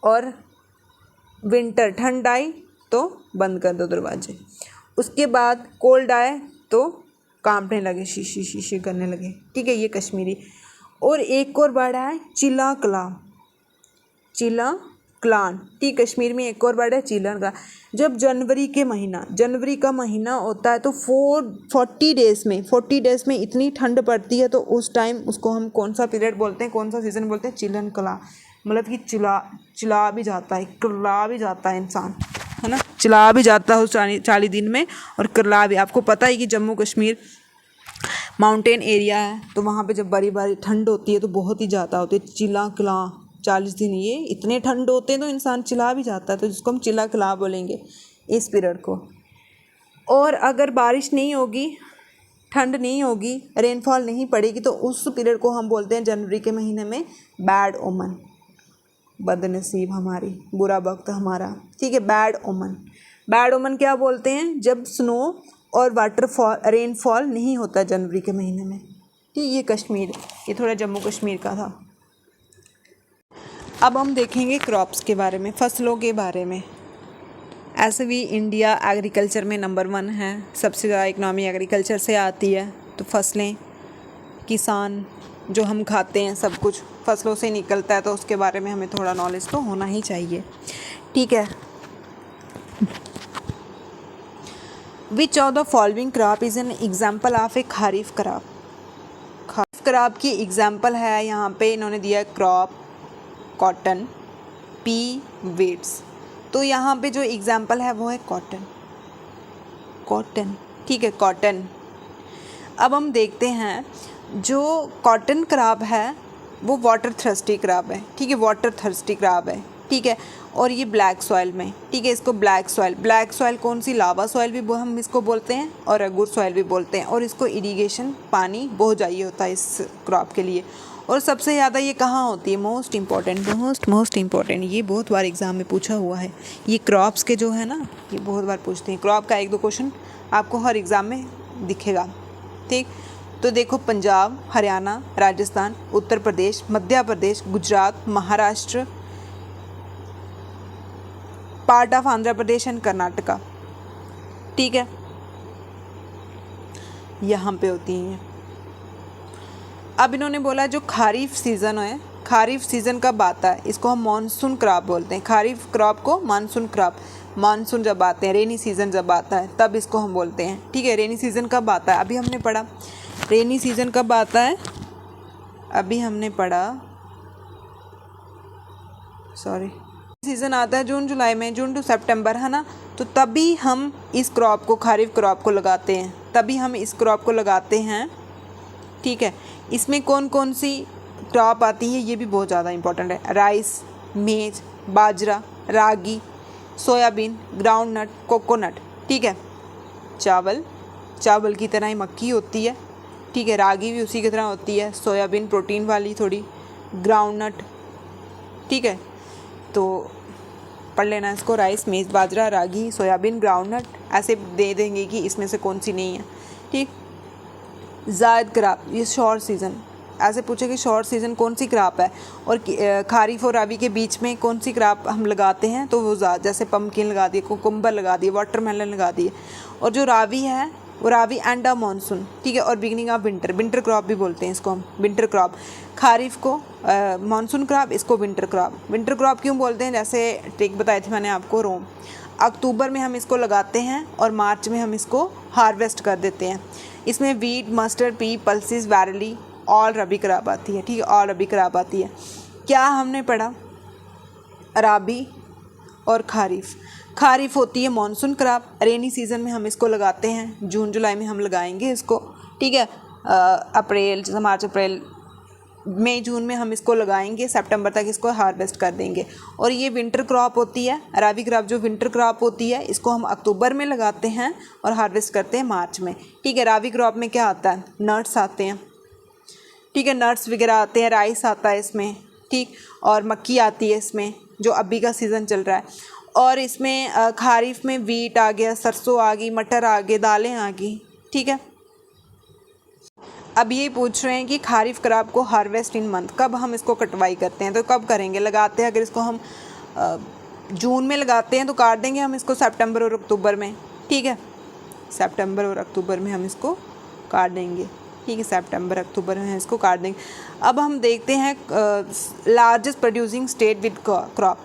और विंटर ठंड आई तो बंद कर दो दरवाजे। उसके बाद कोल्ड आए तो कांपने लगे, शी करने लगे, ठीक है, ये कश्मीरी। और एक और वर्ड है चिला क्लान, ठीक, कश्मीर में एक और वर्ड है चिला क्लान। जब जनवरी का महीना होता है तो 40 डेज़ में इतनी ठंड पड़ती है, तो उस टाइम उसको हम कौन सा पीरियड बोलते हैं, कौन सा सीज़न बोलते हैं, चिलन कला, मतलब कि चिला भी जाता है, करला भी जाता है इंसान, है ना, चिला भी जाता है उस 40 दिन में, और करला भी। आपको पता है कि जम्मू कश्मीर माउंटेन एरिया है, तो वहाँ पे जब बारी ठंड होती है तो बहुत ही ज़्यादा होती है, चिला कला 40 दिन ये इतने ठंड होते हैं तो इंसान चिल्ला भी जाता है, तो जिसको हम चिल्ला कला बोलेंगे इस पीरियड को। और अगर बारिश नहीं होगी, ठंड नहीं होगी, रेनफॉल नहीं पड़ेगी, तो उस पीरियड को हम बोलते हैं जनवरी के महीने में बैड ओमन, बदनसीब हमारी, बुरा वक्त हमारा, ठीक है, बैड ओमन क्या बोलते हैं, जब स्नो और रेनफॉल नहीं होता जनवरी के महीने में, ठीक। ये कश्मीर, ये थोड़ा जम्मू कश्मीर का था। अब हम देखेंगे क्रॉप्स के बारे में, फसलों के बारे में। ऐसे भी इंडिया एग्रीकल्चर में नंबर 1 है, सबसे ज़्यादा इकनॉमी एग्रीकल्चर से आती है। तो फसलें, किसान, जो हम खाते हैं सब कुछ फसलों से निकलता है, तो उसके बारे में हमें थोड़ा नॉलेज तो होना ही चाहिए, ठीक है। Which of the following crop is an example of A kharif crop. Kharif crop की एग्जाम्पल है यहाँ पे इन्होंने दिया क्रॉप, कॉटन, पी, वीट्स। तो यहाँ पे जो एग्जाम्पल है वो है कॉटन, ठीक है, कॉटन। अब हम देखते हैं जो कॉटन क्रॉप है वो वाटर थर्स्टी क्रॉप है, ठीक है, वाटर थर्स्टी क्रॉप है, ठीक है। और ये ब्लैक सॉइल में, ठीक है, इसको ब्लैक सॉइल कौन सी, लावा सॉइल भी हम इसको बोलते हैं, और अगुर सॉइल भी बोलते हैं। और इसको इरिगेशन पानी बहुत चाहिए होता है इस क्रॉप के लिए। और सबसे ज़्यादा ये कहाँ होती है, मोस्ट इम्पॉर्टेंट, ये बहुत बार एग्ज़ाम में पूछा हुआ है। ये क्रॉप्स के जो है ना, ये बहुत बार पूछते हैं, क्रॉप का 1-2 क्वेश्चन आपको हर एग्ज़ाम में दिखेगा, ठीक। तो देखो, Punjab, Haryana, Rajasthan, Uttar Pradesh, Madhya Pradesh, Gujarat, Maharashtra, part of Andhra Pradesh and Karnataka, ठीक है, यहाँ पे होती हैं। अब इन्होंने बोला जो खरीफ सीज़न है, खरीफ सीज़न कब आता है, इसको हम मानसून क्रॉप बोलते हैं। खरीफ क्रॉप को मानसून क्रॉप, मानसून जब आते हैं, रेनी सीज़न जब आता है तब इसको हम बोलते हैं, ठीक है। रेनी सीज़न कब आता है, अभी हमने पढ़ा रेनी सीज़न कब आता है, अभी हमने पढ़ा, सॉरी, सीज़न आता है जून जुलाई में, जून टू सितंबर, है ना। तो तभी हम इस क्रॉप को, खरीफ क्रॉप को लगाते हैं, तभी हम इस क्रॉप को लगाते हैं, ठीक है। इसमें कौन कौन सी क्रॉप आती है ये भी बहुत ज़्यादा इंपॉर्टेंट है। राइस, मेज, बाजरा, रागी, सोयाबीन, ग्राउंड नट, कोकोनट, ठीक है। चावल की तरह ही मक्की होती है, ठीक है। रागी भी उसी की तरह होती है, सोयाबीन प्रोटीन वाली थोड़ी, ग्राउंड नट, ठीक है। तो पढ़ लेना इसको, राइस, मेज, बाजरा, रागी, सोयाबीन, ग्राउंड नट, ऐसे दे देंगे कि इसमें से कौन सी नहीं है, ठीक। ज़ायद क्रॉप, ये शॉर्ट सीज़न, ऐसे पूछे कि शॉर्ट सीज़न कौन सी क्रॉप है, और खारिफ और रबी के बीच में कौन सी क्रॉप हम लगाते हैं, तो वो जैसे पम्पकिन लगा दिए, कुकुम्बर लगा दिए, वाटरमेलन लगा दिए। और जो रावी है वो रावी एंड ऑफ मानसून, ठीक है। और बिगनिंग ऑफ विंटर क्रॉप भी बोलते हैं इसको हम, विंटर क्रॉप। खारिफ को मानसून क्रॉप, इसको विंटर क्रॉप क्यों बोलते हैं, जैसे ट्रिक बताई थी मैंने आपको, रोम। अक्टूबर में हम इसको लगाते हैं और मार्च में हम इसको हार्वेस्ट कर देते हैं। इसमें wheat, mustard, pea, pulses, barley, all rabi crop आती है, ठीक है, ऑल रबी क्रॉप आती है। क्या हमने पढ़ा, राबी, और खारीफ। खारीफ होती है मॉनसून क्रॉप, रेनी सीज़न में हम इसको लगाते हैं, जून जुलाई में हम लगाएंगे इसको, ठीक है। अप्रैल, मार्च अप्रैल मई जून में हम इसको लगाएंगे, सितंबर तक इसको हार्वेस्ट कर देंगे। और ये विंटर क्रॉप होती है, रबी क्रॉप जो विंटर क्रॉप होती है, इसको हम अक्टूबर में लगाते हैं और हार्वेस्ट करते हैं मार्च में, ठीक है। रबी क्रॉप में क्या आता है, नट्स आते हैं, ठीक है, नट्स वगैरह आते हैं, राइस आता है इसमें, ठीक, और मक्की आती है इसमें, जो अभी का सीज़न चल रहा है। और इसमें खारीफ में वीट आ गया, सरसों आ गई, मटर आ गए, दालें आ गई, ठीक है। अब ये पूछ रहे हैं कि खारीफ क्रॉप को हार्वेस्ट इन मंथ, कब हम इसको कटवाई करते हैं, तो कब करेंगे, लगाते हैं। अगर इसको हम जून में लगाते हैं तो काट देंगे हम इसको सितंबर और अक्टूबर में, ठीक है। सितंबर और अक्टूबर में हम इसको काट देंगे, ठीक है, सितंबर अक्टूबर में इसको काट देंगे। अब हम देखते हैं largest producing state with crop,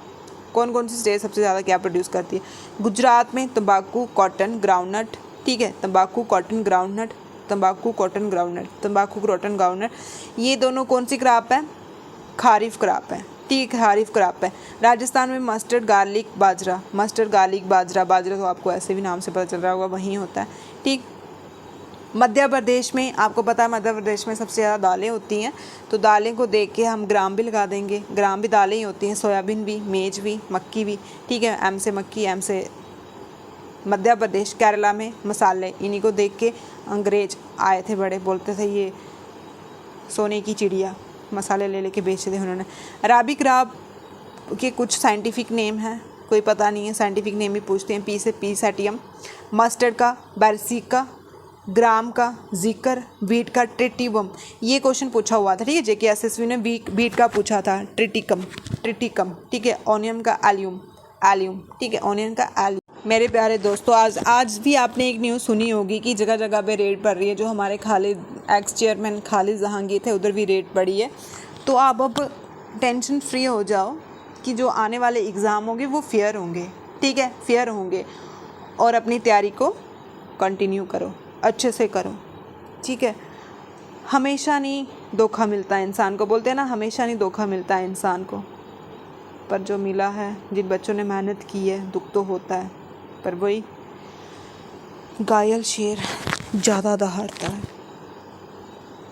कौन कौन सी स्टेट सबसे ज़्यादा क्या प्रोड्यूस करती है। गुजरात में तंबाकू, कॉटन, ग्राउंडनट, ठीक है, तंबाकू, कॉटन, ग्राउंडनट, तंबाकू, कॉटन, ग्राउंडनट, तंबाकू, कॉटन, ग्राउंडनट, ये दोनों कौन सी क्रॉप है, खारीफ क्रॉप है, ठीक है, खारीफ क्रॉप है। राजस्थान में मस्टर्ड, गार्लिक, बाजरा, मस्टर्ड, गार्लिक, बाजरा, बाजरा तो आपको ऐसे भी नाम से पता चल रहा होगा, वहीं होता है, ठीक। मध्य प्रदेश में आपको पता है, मध्य प्रदेश में सबसे ज़्यादा दालें होती हैं, तो दालें को देख के हम ग्राम भी लगा देंगे, ग्राम भी दालें ही होती हैं, सोयाबीन भी, मेज भी, मक्की भी, ठीक है। एम से मक्की, एम से मध्य प्रदेश। केरला में मसाले, इन्हीं को देख के अंग्रेज आए थे बड़े, बोलते थे ये सोने की चिड़िया, मसाले ले लेके बेचे थे उन्होंने। रबी क्रॉप के कुछ साइंटिफिक नेम हैं, कोई पता नहीं है, साइंटिफिक नेम भी पूछते हैं। पी से पीसेटियम, मस्टर्ड का बैरसिका, ग्राम का जिकर, बीट का ट्रिटिवम। ये क्वेश्चन पूछा हुआ था, ठीक है, जेके एसएसबी ने बीट का पूछा था, ट्रिटिकम, ठीक है। ऑनियन का एलियम, ठीक है, ऑनियन का एलियम। मेरे प्यारे दोस्तों, आज भी आपने एक न्यूज़ सुनी होगी कि जगह जगह पे रेड पड़ रही है, जो हमारे खालिद एक्स चेयरमैन खालिद जहांगीर थे, उधर भी रेड पड़ी है। तो आप अब टेंशन फ्री हो जाओ कि जो आने वाले एग्ज़ाम होंगे वो फेयर होंगे, ठीक है, फेयर होंगे। और अपनी तैयारी को कंटिन्यू करो, अच्छे से करो, ठीक है। हमेशा नहीं धोखा मिलता है इंसान को, बोलते हैं ना, हमेशा नहीं धोखा मिलता है इंसान को, पर जो मिला है, जिन बच्चों ने मेहनत की है, दुख तो होता है, पर वही घायल शेर ज़्यादा दहाड़ता है,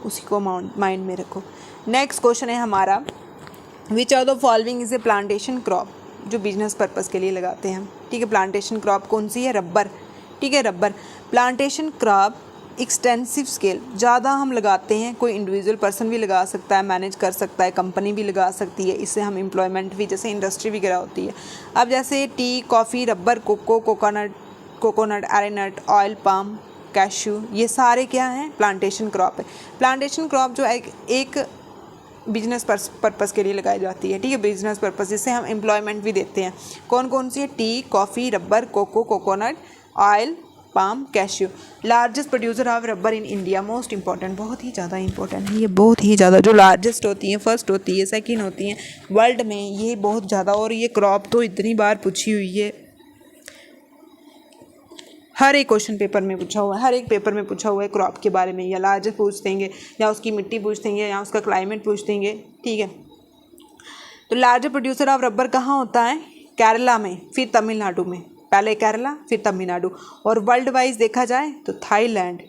उसी को माइंड में रखो। नेक्स्ट क्वेश्चन है हमारा, which are the following is a plantation crop, जो बिजनेस पर्पज़ के लिए लगाते हैं, ठीक है। प्लांटेशन क्रॉप कौन सी है, रबर, ठीक है, rubber. Plantation crop extensive scale, ज़्यादा हम लगाते हैं, कोई इंडिविजुअल पर्सन भी लगा सकता है, मैनेज कर सकता है, कंपनी भी लगा सकती है, इससे हम एम्प्लॉयमेंट भी, जैसे इंडस्ट्री वगैरह होती है। अब जैसे tea, coffee, rubber, coconut, arecanut, oil palm, cashew, ये सारे क्या हैं, प्लांटेशन क्रॉप है। प्लांटेशन क्रॉप जो एक बिजनेस पर्पज़ के लिए लगाई जाती है, ठीक है, बिजनेस पर्पज़, जिससे हम एम्प्लॉयमेंट भी देते हैं। कौन कौन सी है, T, coffee, rubber, coconut, oil palm, cashew. Largest producer of rubber in India, most important, बहुत ही ज़्यादा इंपॉर्टेंट है ये, बहुत ही ज़्यादा, जो लार्जेस्ट होती हैं, फर्स्ट होती है, सेकंड होती हैं वर्ल्ड में, ये बहुत ज़्यादा। और ये क्रॉप तो इतनी बार पूछी हुई है, हर एक क्वेश्चन पेपर में पूछा हुआ है, हर एक पेपर में पूछा हुआ है क्रॉप के बारे में, या लार्जेस्ट पूछ देंगे, या उसकी मिट्टी पूछ देंगे, या उसका क्लाइमेट पूछ देंगे, ठीक है। तो लार्जेस्ट प्रोड्यूसर ऑफ रबर कहाँ होता है, केरला में, फिर तमिलनाडु में, पहले केरला फिर तमिलनाडु। और वर्ल्ड वाइज देखा जाए तो थाईलैंड,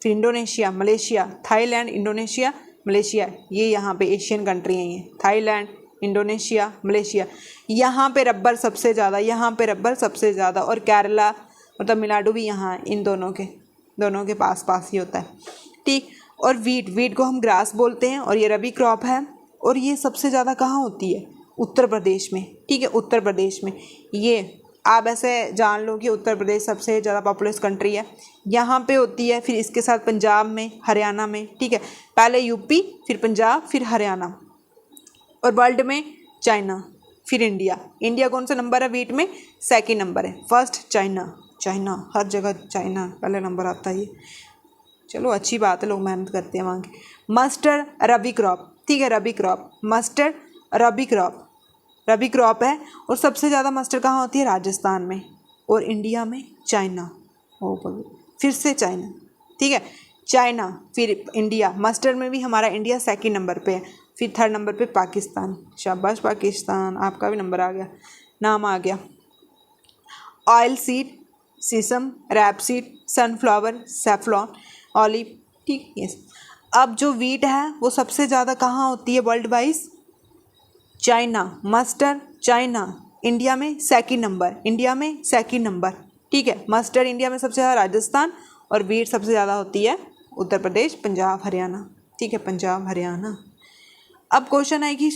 फिर Indonesia, Malaysia, Thailand, Indonesia, Malaysia, ये यहाँ पे एशियन कंट्री हैं, ये थाईलैंड, इंडोनेशिया, मलेशिया, यहाँ पे रबर सबसे ज़्यादा, यहाँ पे रबर सबसे ज़्यादा। और केरला और तमिलनाडु भी यहाँ, इन दोनों के पास ही होता है, ठीक। और वीट को हम ग्रास बोलते हैं, और ये रबी क्रॉप है, और ये सबसे ज़्यादा कहाँ होती है, उत्तर प्रदेश में, ठीक है, उत्तर प्रदेश में। ये आप ऐसे जान लो कि उत्तर प्रदेश सबसे ज़्यादा पॉपुलस कंट्री है, यहाँ पे होती है। फिर इसके साथ पंजाब में, हरियाणा में, ठीक है, पहले यूपी, फिर पंजाब, फिर हरियाणा। और वर्ल्ड में चाइना, फिर इंडिया कौन सा नंबर है वीट में, सेकंड नंबर है, फर्स्ट चाइना, हर जगह चाइना पहले नंबर आता है ये। चलो अच्छी बात है, लोग मेहनत करते हैं वहाँ के। मस्टर्ड रबी क्रॉप, ठीक है, रबी क्रॉप, मस्टर्ड रबी क्रॉप है। और सबसे ज़्यादा मस्टर्ड कहाँ होती है, राजस्थान में, और इंडिया में चाइना, फिर से चाइना, ठीक है, चाइना, फिर इंडिया। मस्टर्ड में भी हमारा इंडिया सेकंड नंबर पे है, फिर थर्ड नंबर पे पाकिस्तान। शाबाश पाकिस्तान, आपका भी नंबर आ गया, नाम आ गया, ऑयल सीड, सीसम, रैप सीड, सनफ्लावर, सेफ्लॉन, ऑलिव, ठीक। यस। अब जो वीट है वो सबसे ज़्यादा कहाँ होती है world wise? China. Mustard China India में सेकंड नंबर, इंडिया में सेकंड नंबर, ठीक है। मस्टर्ड इंडिया में सबसे ज़्यादा राजस्थान, और वीट सबसे ज़्यादा होती है उत्तर प्रदेश, पंजाब, हरियाणा, ठीक है, पंजाब हरियाणा। अब क्वेश्चन है कि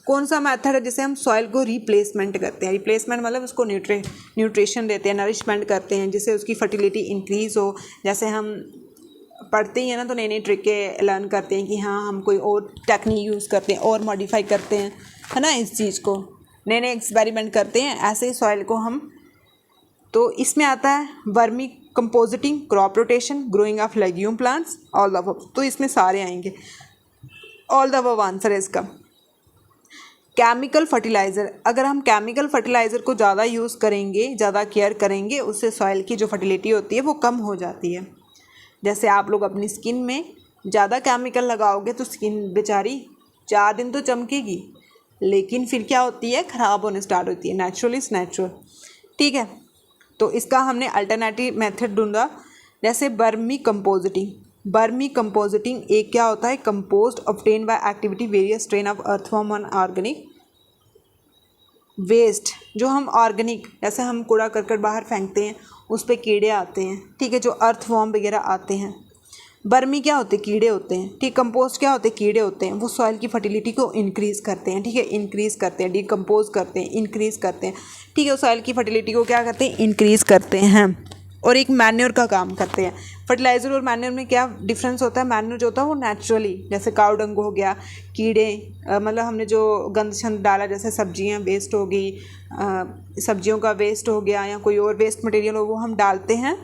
कौन सा मेथड है जिसे हम सॉइल को रिप्लेसमेंट करते हैं? रिप्लेसमेंट मतलब उसको न्यूट्रिशन देते हैं, नरिशमेंट करते हैं, जिससे उसकी फर्टिलिटी इंक्रीज़ हो। जैसे हम पढ़ते ही हैं ना, तो नई नई ट्रिकें लर्न करते हैं कि हाँ हम कोई और टेक्निक यूज़ करते हैं और मॉडिफाई करते हैं, है ना, इस चीज़ को नए नए एक्सपेरिमेंट करते हैं, ऐसे ही सॉइल को हम। तो इसमें आता है vermi compositing, crop rotation, growing of legume plants, all the above. तो इसमें सारे आएंगे, ऑल द अबव आंसर है इसका। केमिकल फर्टिलाइज़र, अगर हम केमिकल फर्टिलाइज़र को ज़्यादा यूज़ करेंगे, ज़्यादा केयर करेंगे, उससे सॉइल की जो फर्टिलिटी होती है वो कम हो जाती है। जैसे आप लोग अपनी स्किन में ज़्यादा केमिकल लगाओगे तो स्किन बेचारी 4 दिन तो चमकेगी, लेकिन फिर क्या होती है, ख़राब होने स्टार्ट होती है। नेचुरल इज़ नेचुरल, ठीक है। तो इसका हमने अल्टरनेटिव मेथड ढूंढा, जैसे बर्मी कंपोजिटिंग। बर्मी कंपोजिटिंग एक क्या होता है, compost obtain by activity various strain of earthworm on organic waste. जो हम ऑर्गेनिक, जैसे हम कूड़ा करकट बाहर फेंकते हैं, उस पर कीड़े आते हैं, ठीक है, जो अर्थवॉर्म वगैरह आते हैं। बर्मी क्या होते हैं, कीड़े होते हैं, ठीक। कंपोस्ट क्या होते हैं, कीड़े होते हैं। वो सॉइल की फर्टिलिटी को इंक्रीज़ करते हैं, ठीक है, इंक्रीज़ करते हैं, डिकम्पोज करते हैं, इंक्रीज़ करते हैं, ठीक है। सॉइल की फर्टिलिटी को क्या करते हैं, इंक्रीज़ करते हैं। और एक मैन्योर का काम करते हैं। फर्टिलाइज़र और मैन्योर में क्या डिफरेंस होता है? मैन्योर जो होता है वो नेचुरली, जैसे काऊ डंग हो गया, कीड़े, मतलब हमने जो गंद शंद डाला, जैसे सब्जियां वेस्ट हो गई, सब्जियों का वेस्ट हो गया, या कोई और वेस्ट मटेरियल हो, वो हम डालते हैं,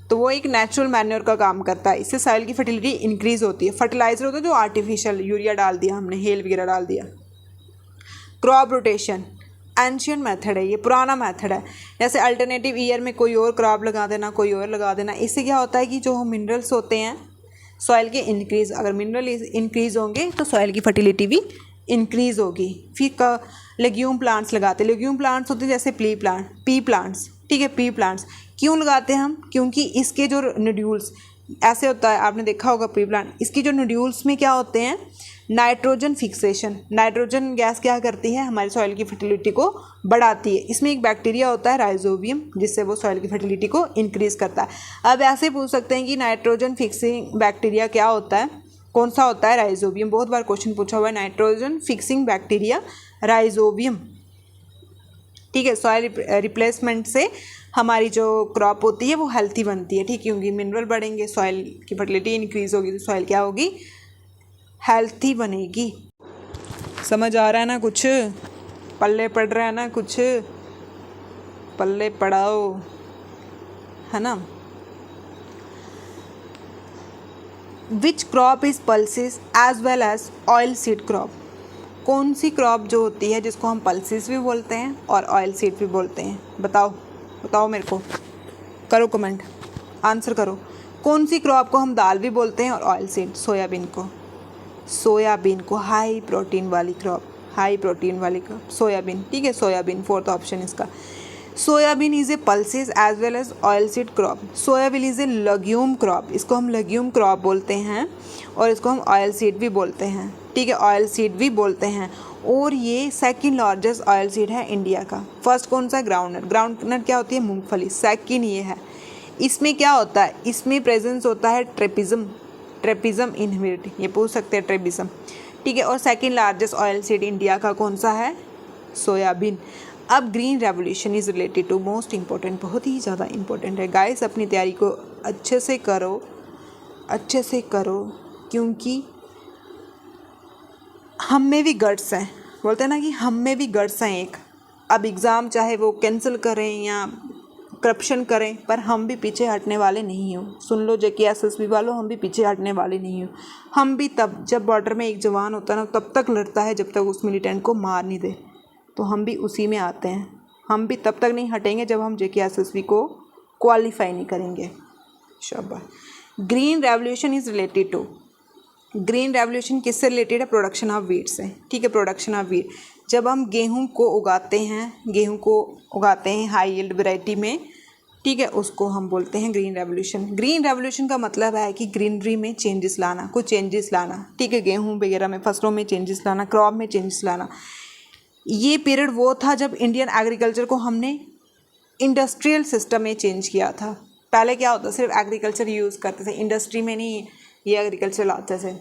तो वो एक नेचुरल मैन्योर का काम करता है। इससे सॉइल की फर्टिलिटी इंक्रीज़ होती है। फर्टिलाइज़र होता है जो आर्टिफिशियल, यूरिया डाल दिया हमने, हेल वगैरह डाल दिया। क्रॉप रोटेशन एंशियंट मेथड है, ये पुराना मेथड है। जैसे अल्टरनेटिव ईयर में कोई और क्रॉप लगा देना, कोई और लगा देना। इससे क्या होता है कि जो मिनरल्स होते हैं सॉइल के इंक्रीज़, अगर मिनरल इंक्रीज़ होंगे तो सॉइल की फर्टिलिटी भी इंक्रीज़ होगी। फिर लेग्यूम प्लांट्स लगाते हैं। लेग्यूम प्लांट्स होते हैं जैसे पी प्लांट्स, ठीक है, पी प्लांट्स क्यों लगाते हैं हम? क्योंकि इसके जो नोड्यूल्स, ऐसे होता है, आपने देखा होगा पी प्लांट, इसकी जो नोड्यूल्स में क्या होते हैं, नाइट्रोजन फिक्सेशन। नाइट्रोजन गैस क्या करती है, हमारी सॉइल की फर्टिलिटी को बढ़ाती है। इसमें एक बैक्टीरिया होता है राइजोबियम, जिससे वो सॉइल की फर्टिलिटी को इंक्रीज़ करता है। अब ऐसे पूछ सकते हैं कि नाइट्रोजन फिक्सिंग बैक्टीरिया क्या होता है, कौन सा होता है? राइजोबियम। बहुत बार क्वेश्चन पूछा हुआ है, नाइट्रोजन फिक्सिंग बैक्टीरिया राइजोबियम, ठीक है। सॉइल रिप्लेसमेंट से हमारी जो क्रॉप होती है वो हेल्थी बनती है, ठीक, क्योंकि मिनरल बढ़ेंगे, सॉइल की फर्टिलिटी इंक्रीज़ होगी, तो सॉइल क्या होगी, हेल्थी बनेगी। समझ आ रहा है ना? कुछ पल्ले पड़ रहा है ना? कुछ पल्ले पड़ाओ, है ना। Which crop is pulses as well as oil seed crop? कौन सी क्रॉप जो होती है जिसको हम पल्सिस भी बोलते हैं और ऑयल सीड भी बोलते हैं? बताओ मेरे को, करो कमेंट, आंसर करो। कौन सी क्रॉप को हम दाल भी बोलते हैं और ऑयल सीड? सोयाबीन को हाई प्रोटीन वाली क्रॉप, सोयाबीन, ठीक है, सोयाबीन 4th ऑप्शन इसका। Soybean is a pulses as well as oil seed crop. Soybean is a legume crop, इसको हम लेग्यूम क्रॉप बोलते हैं, और इसको हम ऑयल सीड भी बोलते हैं, ठीक है, ऑयल सीड भी बोलते हैं। और ये सेकंड लार्जेस्ट ऑयल सीड है इंडिया का। फर्स्ट कौन सा? ग्राउंडनट क्या होती है? मूंगफली। सेकंड ये है। इसमें क्या होता है? इसमें प्रेजेंस होता है ट्रेपिज्म इनहिबिट, ये पूछ सकते हैं, ट्रेपिज्म, ठीक है। और second largest oil seed India का कौन सा है? सोयाबीन। अब green revolution is related to, most important, बहुत ही ज़्यादा इंपॉर्टेंट है गाइस। अपनी तैयारी को अच्छे से करो, क्योंकि हम में भी गट्स हैं, बोलते हैं ना कि हम में भी गट्स हैं एक। अब एग्ज़ाम चाहे वो कैंसिल करें या करप्शन करें, पर हम भी पीछे हटने वाले नहीं हो। सुन लो जेके एसएसबी वालों, हम भी पीछे हटने वाले नहीं हो। हम भी तब, जब बॉर्डर में एक जवान होता है ना, तब तक लड़ता है जब तक उस मिलिटेंट को मार नहीं दे, तो हम भी उसी में आते हैं। हम भी तब तक नहीं हटेंगे जब हम जेके एसएसबी को क्वालिफाई नहीं करेंगे। शाबाश। Green revolution is related to, green revolution किससे रिलेटेड है? प्रोडक्शन ऑफ वीट से, ठीक है, प्रोडक्शन ऑफ वीट। जब हम गेहूं को उगाते हैं हाई यील्ड वैरायटी में, ठीक है, उसको हम बोलते हैं ग्रीन रेवोल्यूशन। ग्रीन रेवोल्यूशन का मतलब है कि ग्रीनरी में चेंजेस लाना, कुछ चेंजेस लाना, ठीक है, गेहूं वगैरह में, फसलों में चेंजेस लाना, क्रॉप में चेंजेस लाना। ये पीरियड वो था जब इंडियन एग्रीकल्चर को हमने इंडस्ट्रियल सिस्टम में चेंज किया था। पहले क्या होता, सिर्फ एग्रीकल्चर यूज़ करते थे, इंडस्ट्री में नहीं ये एग्रीकल्चर लाते थे।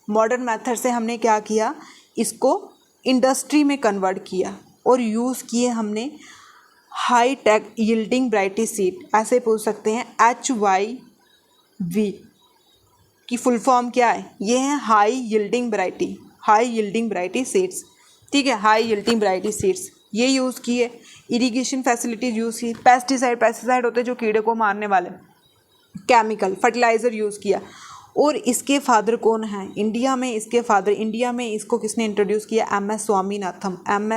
मॉडर्न मेथड से हमने क्या किया, इसको इंडस्ट्री में कन्वर्ट किया और यूज़ किए हमने high tech yielding variety seed. ऐसे पूछ सकते हैं HYV की फुल फॉर्म क्या है, ये है हाई यील्डिंग वैरायटी सीड्स, ठीक है, हाई यील्डिंग वैरायटी सीड्स ये यूज़ किए। इरिगेशन फैसिलिटीज़ यूज़ की, पेस्टिसाइड होते हैं जो कीड़े को मारने वाले, केमिकल फर्टिलाइज़र यूज़ किया। और इसके फादर कौन हैं इंडिया में, इंडिया में इसको किसने इंट्रोड्यूस किया, MS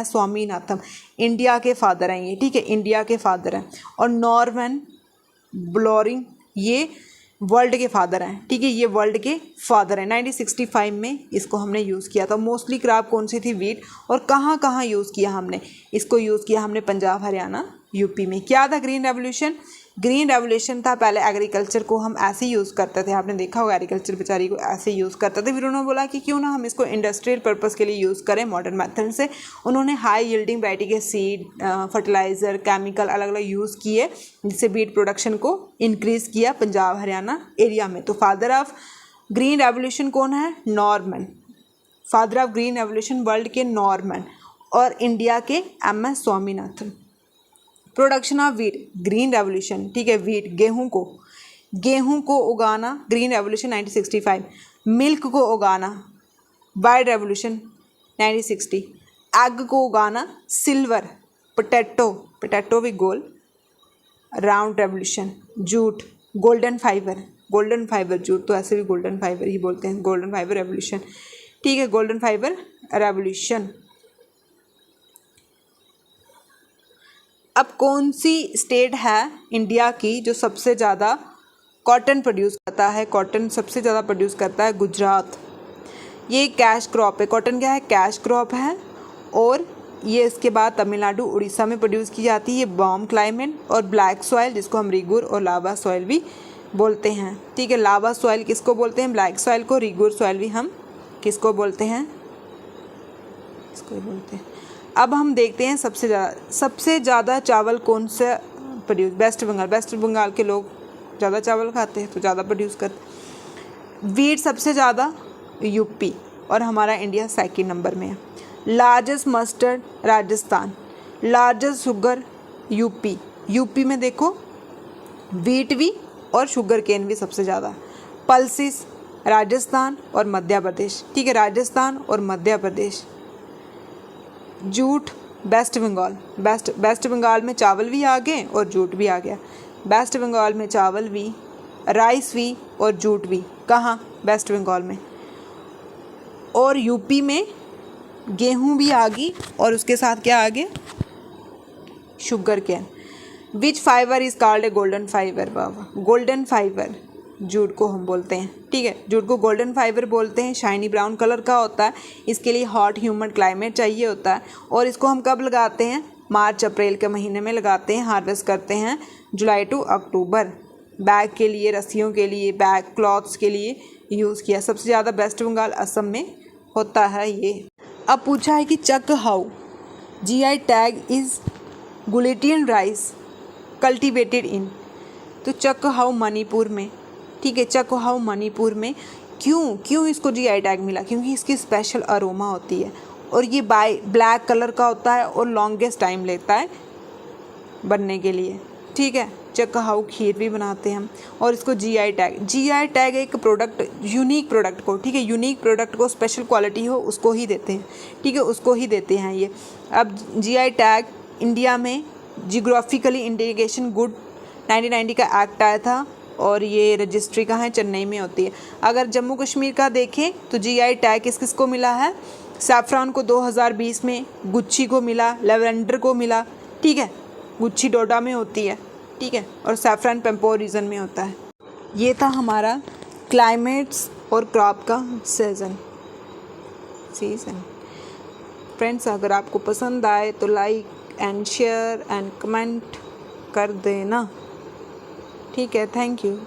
स्वामीनाथन इंडिया के फादर हैं ये, ठीक है, इंडिया के फादर हैं। और नॉर्मन बोरलॉग ये वर्ल्ड के फादर हैं, ठीक है, ये वर्ल्ड के फादर हैं। 1965 में इसको हमने यूज़ किया था। मोस्टली क्रॉप कौन सी थी, वीट। और कहाँ यूज़ किया हमने इसको, यूज़ किया हमने पंजाब, हरियाणा, यूपी में। क्या था ग्रीन रेवोल्यूशन था, पहले एग्रीकल्चर को हम ऐसे ही यूज़ करते थे, आपने देखा होगा एग्रीकल्चर बेचारी को ऐसे यूज़ करते थे। फिर उन्होंने बोला कि क्यों ना हम इसको इंडस्ट्रियल पर्पस के लिए यूज़ करें मॉडर्न मेथड से। उन्होंने हाई यील्डिंग वैरायटी के सीड, फर्टिलाइज़र, केमिकल अलग अलग यूज़ किए, जिससे बीट प्रोडक्शन को इंक्रीज़ किया पंजाब हरियाणा एरिया में। तो फादर ऑफ ग्रीन रेवोल्यूशन कौन है, Norman. Father of green revolution world के नॉर्मन और इंडिया के MS Swaminathan. Production of wheat, green revolution, ठीक है, वीट गेहूं को उगाना, ग्रीन रेवोल्यूशन 1965। मिल्क को उगाना, वाइट रेवोल्यूशन 1960। एग को उगाना, सिल्वर। पोटैटो भी गोल, round revolution. Jute, golden fibre, jute तो ऐसे भी गोल्डन फाइबर ही बोलते हैं, गोल्डन फाइबर रेवोल्यूशन, ठीक है, गोल्डन फाइबर रेवोल्यूशन। अब कौन सी स्टेट है इंडिया की जो सबसे ज़्यादा कॉटन प्रोड्यूस करता है, कॉटन सबसे ज़्यादा प्रोड्यूस करता है, गुजरात। ये कैश क्रॉप है, कॉटन क्या है, कैश क्रॉप है। और ये इसके बाद तमिलनाडु, उड़ीसा में प्रोड्यूस की जाती है। ये वार्म क्लाइमेट और ब्लैक सॉइल, जिसको हम रिगुर और लावा सॉइल भी बोलते हैं, ठीक है। लावा सॉइल किसको बोलते हैं, ब्लैक सॉइल को। रिगुर सॉइल भी हम किसको बोलते हैं, इसको बोलते हैं। अब हम देखते हैं सबसे ज़्यादा चावल कौन सा प्रोड्यूस, वेस्ट बंगाल के लोग ज़्यादा चावल खाते हैं तो ज़्यादा प्रोड्यूस करते। वीट सबसे ज़्यादा यूपी और हमारा इंडिया सेकंड नंबर में है। Largest mustard Rajasthan, largest sugar UP में देखो वीट भी और शुगर केन भी सबसे ज़्यादा। पल्सिस राजस्थान और मध्य प्रदेश, ठीक है, राजस्थान और मध्य प्रदेश। जूट वेस्ट बंगाल में चावल भी आ गए और जूट भी आ गया। वेस्ट बंगाल में चावल भी, राइस भी और जूट भी, कहाँ, वेस्ट बंगाल में। और यूपी में गेहूं भी आ गई और उसके साथ क्या आ गया, sugar cane. Which fibre is called a golden fibre, golden fibre jute को हम बोलते हैं, ठीक है, जूट को गोल्डन फाइबर बोलते हैं। शाइनी ब्राउन कलर का होता है, इसके लिए हॉट ह्यूमिड क्लाइमेट चाहिए होता है। और इसको हम कब लगाते हैं, मार्च अप्रैल के महीने में लगाते हैं। हार्वेस्ट करते हैं जुलाई टू अक्टूबर। बैग के लिए, रस्सियों के लिए, बैग क्लॉथ्स के लिए यूज़ किया। सबसे ज़्यादा वेस्ट बंगाल, असम में होता है ये। अब पूछा है कि Chakhao GI tag is glutinous rice cultivated in, तो चक हाउ मणिपुर में, ठीक है, चक हाउ मणिपुर में। क्यों इसको GI टैग मिला, क्योंकि इसकी स्पेशल अरोमा होती है और ये ब्लैक कलर का होता है और लॉन्गेस्ट टाइम लेता है बनने के लिए, ठीक है। चक हाउ खीर भी बनाते हैं हम। और इसको GI टैग एक प्रोडक्ट, यूनिक प्रोडक्ट को, ठीक है, यूनिक प्रोडक्ट को स्पेशल क्वालिटी हो उसको ही देते हैं, ठीक है, उसको ही देते हैं ये। अब GI टैग इंडिया में जियोग्राफिकली इंडिकेशन गुड 1990 का एक्ट आया था और ये रजिस्ट्री कहाँ है, चेन्नई में होती है। अगर जम्मू कश्मीर का देखें तो GI टैग किसको मिला है, सैफ्रॉन को 2020 में, गुच्छी को मिला, लेवेंडर को मिला, ठीक है, गुच्छी डोडा में होती है, ठीक है, और सैफ्रॉन पेम्पोर रीजन में होता है। ये था हमारा क्लाइमेट्स और क्रॉप का सीज़न। फ्रेंड्स अगर आपको पसंद आए तो like and share and comment कर देना। ठीक है, थैंक यू।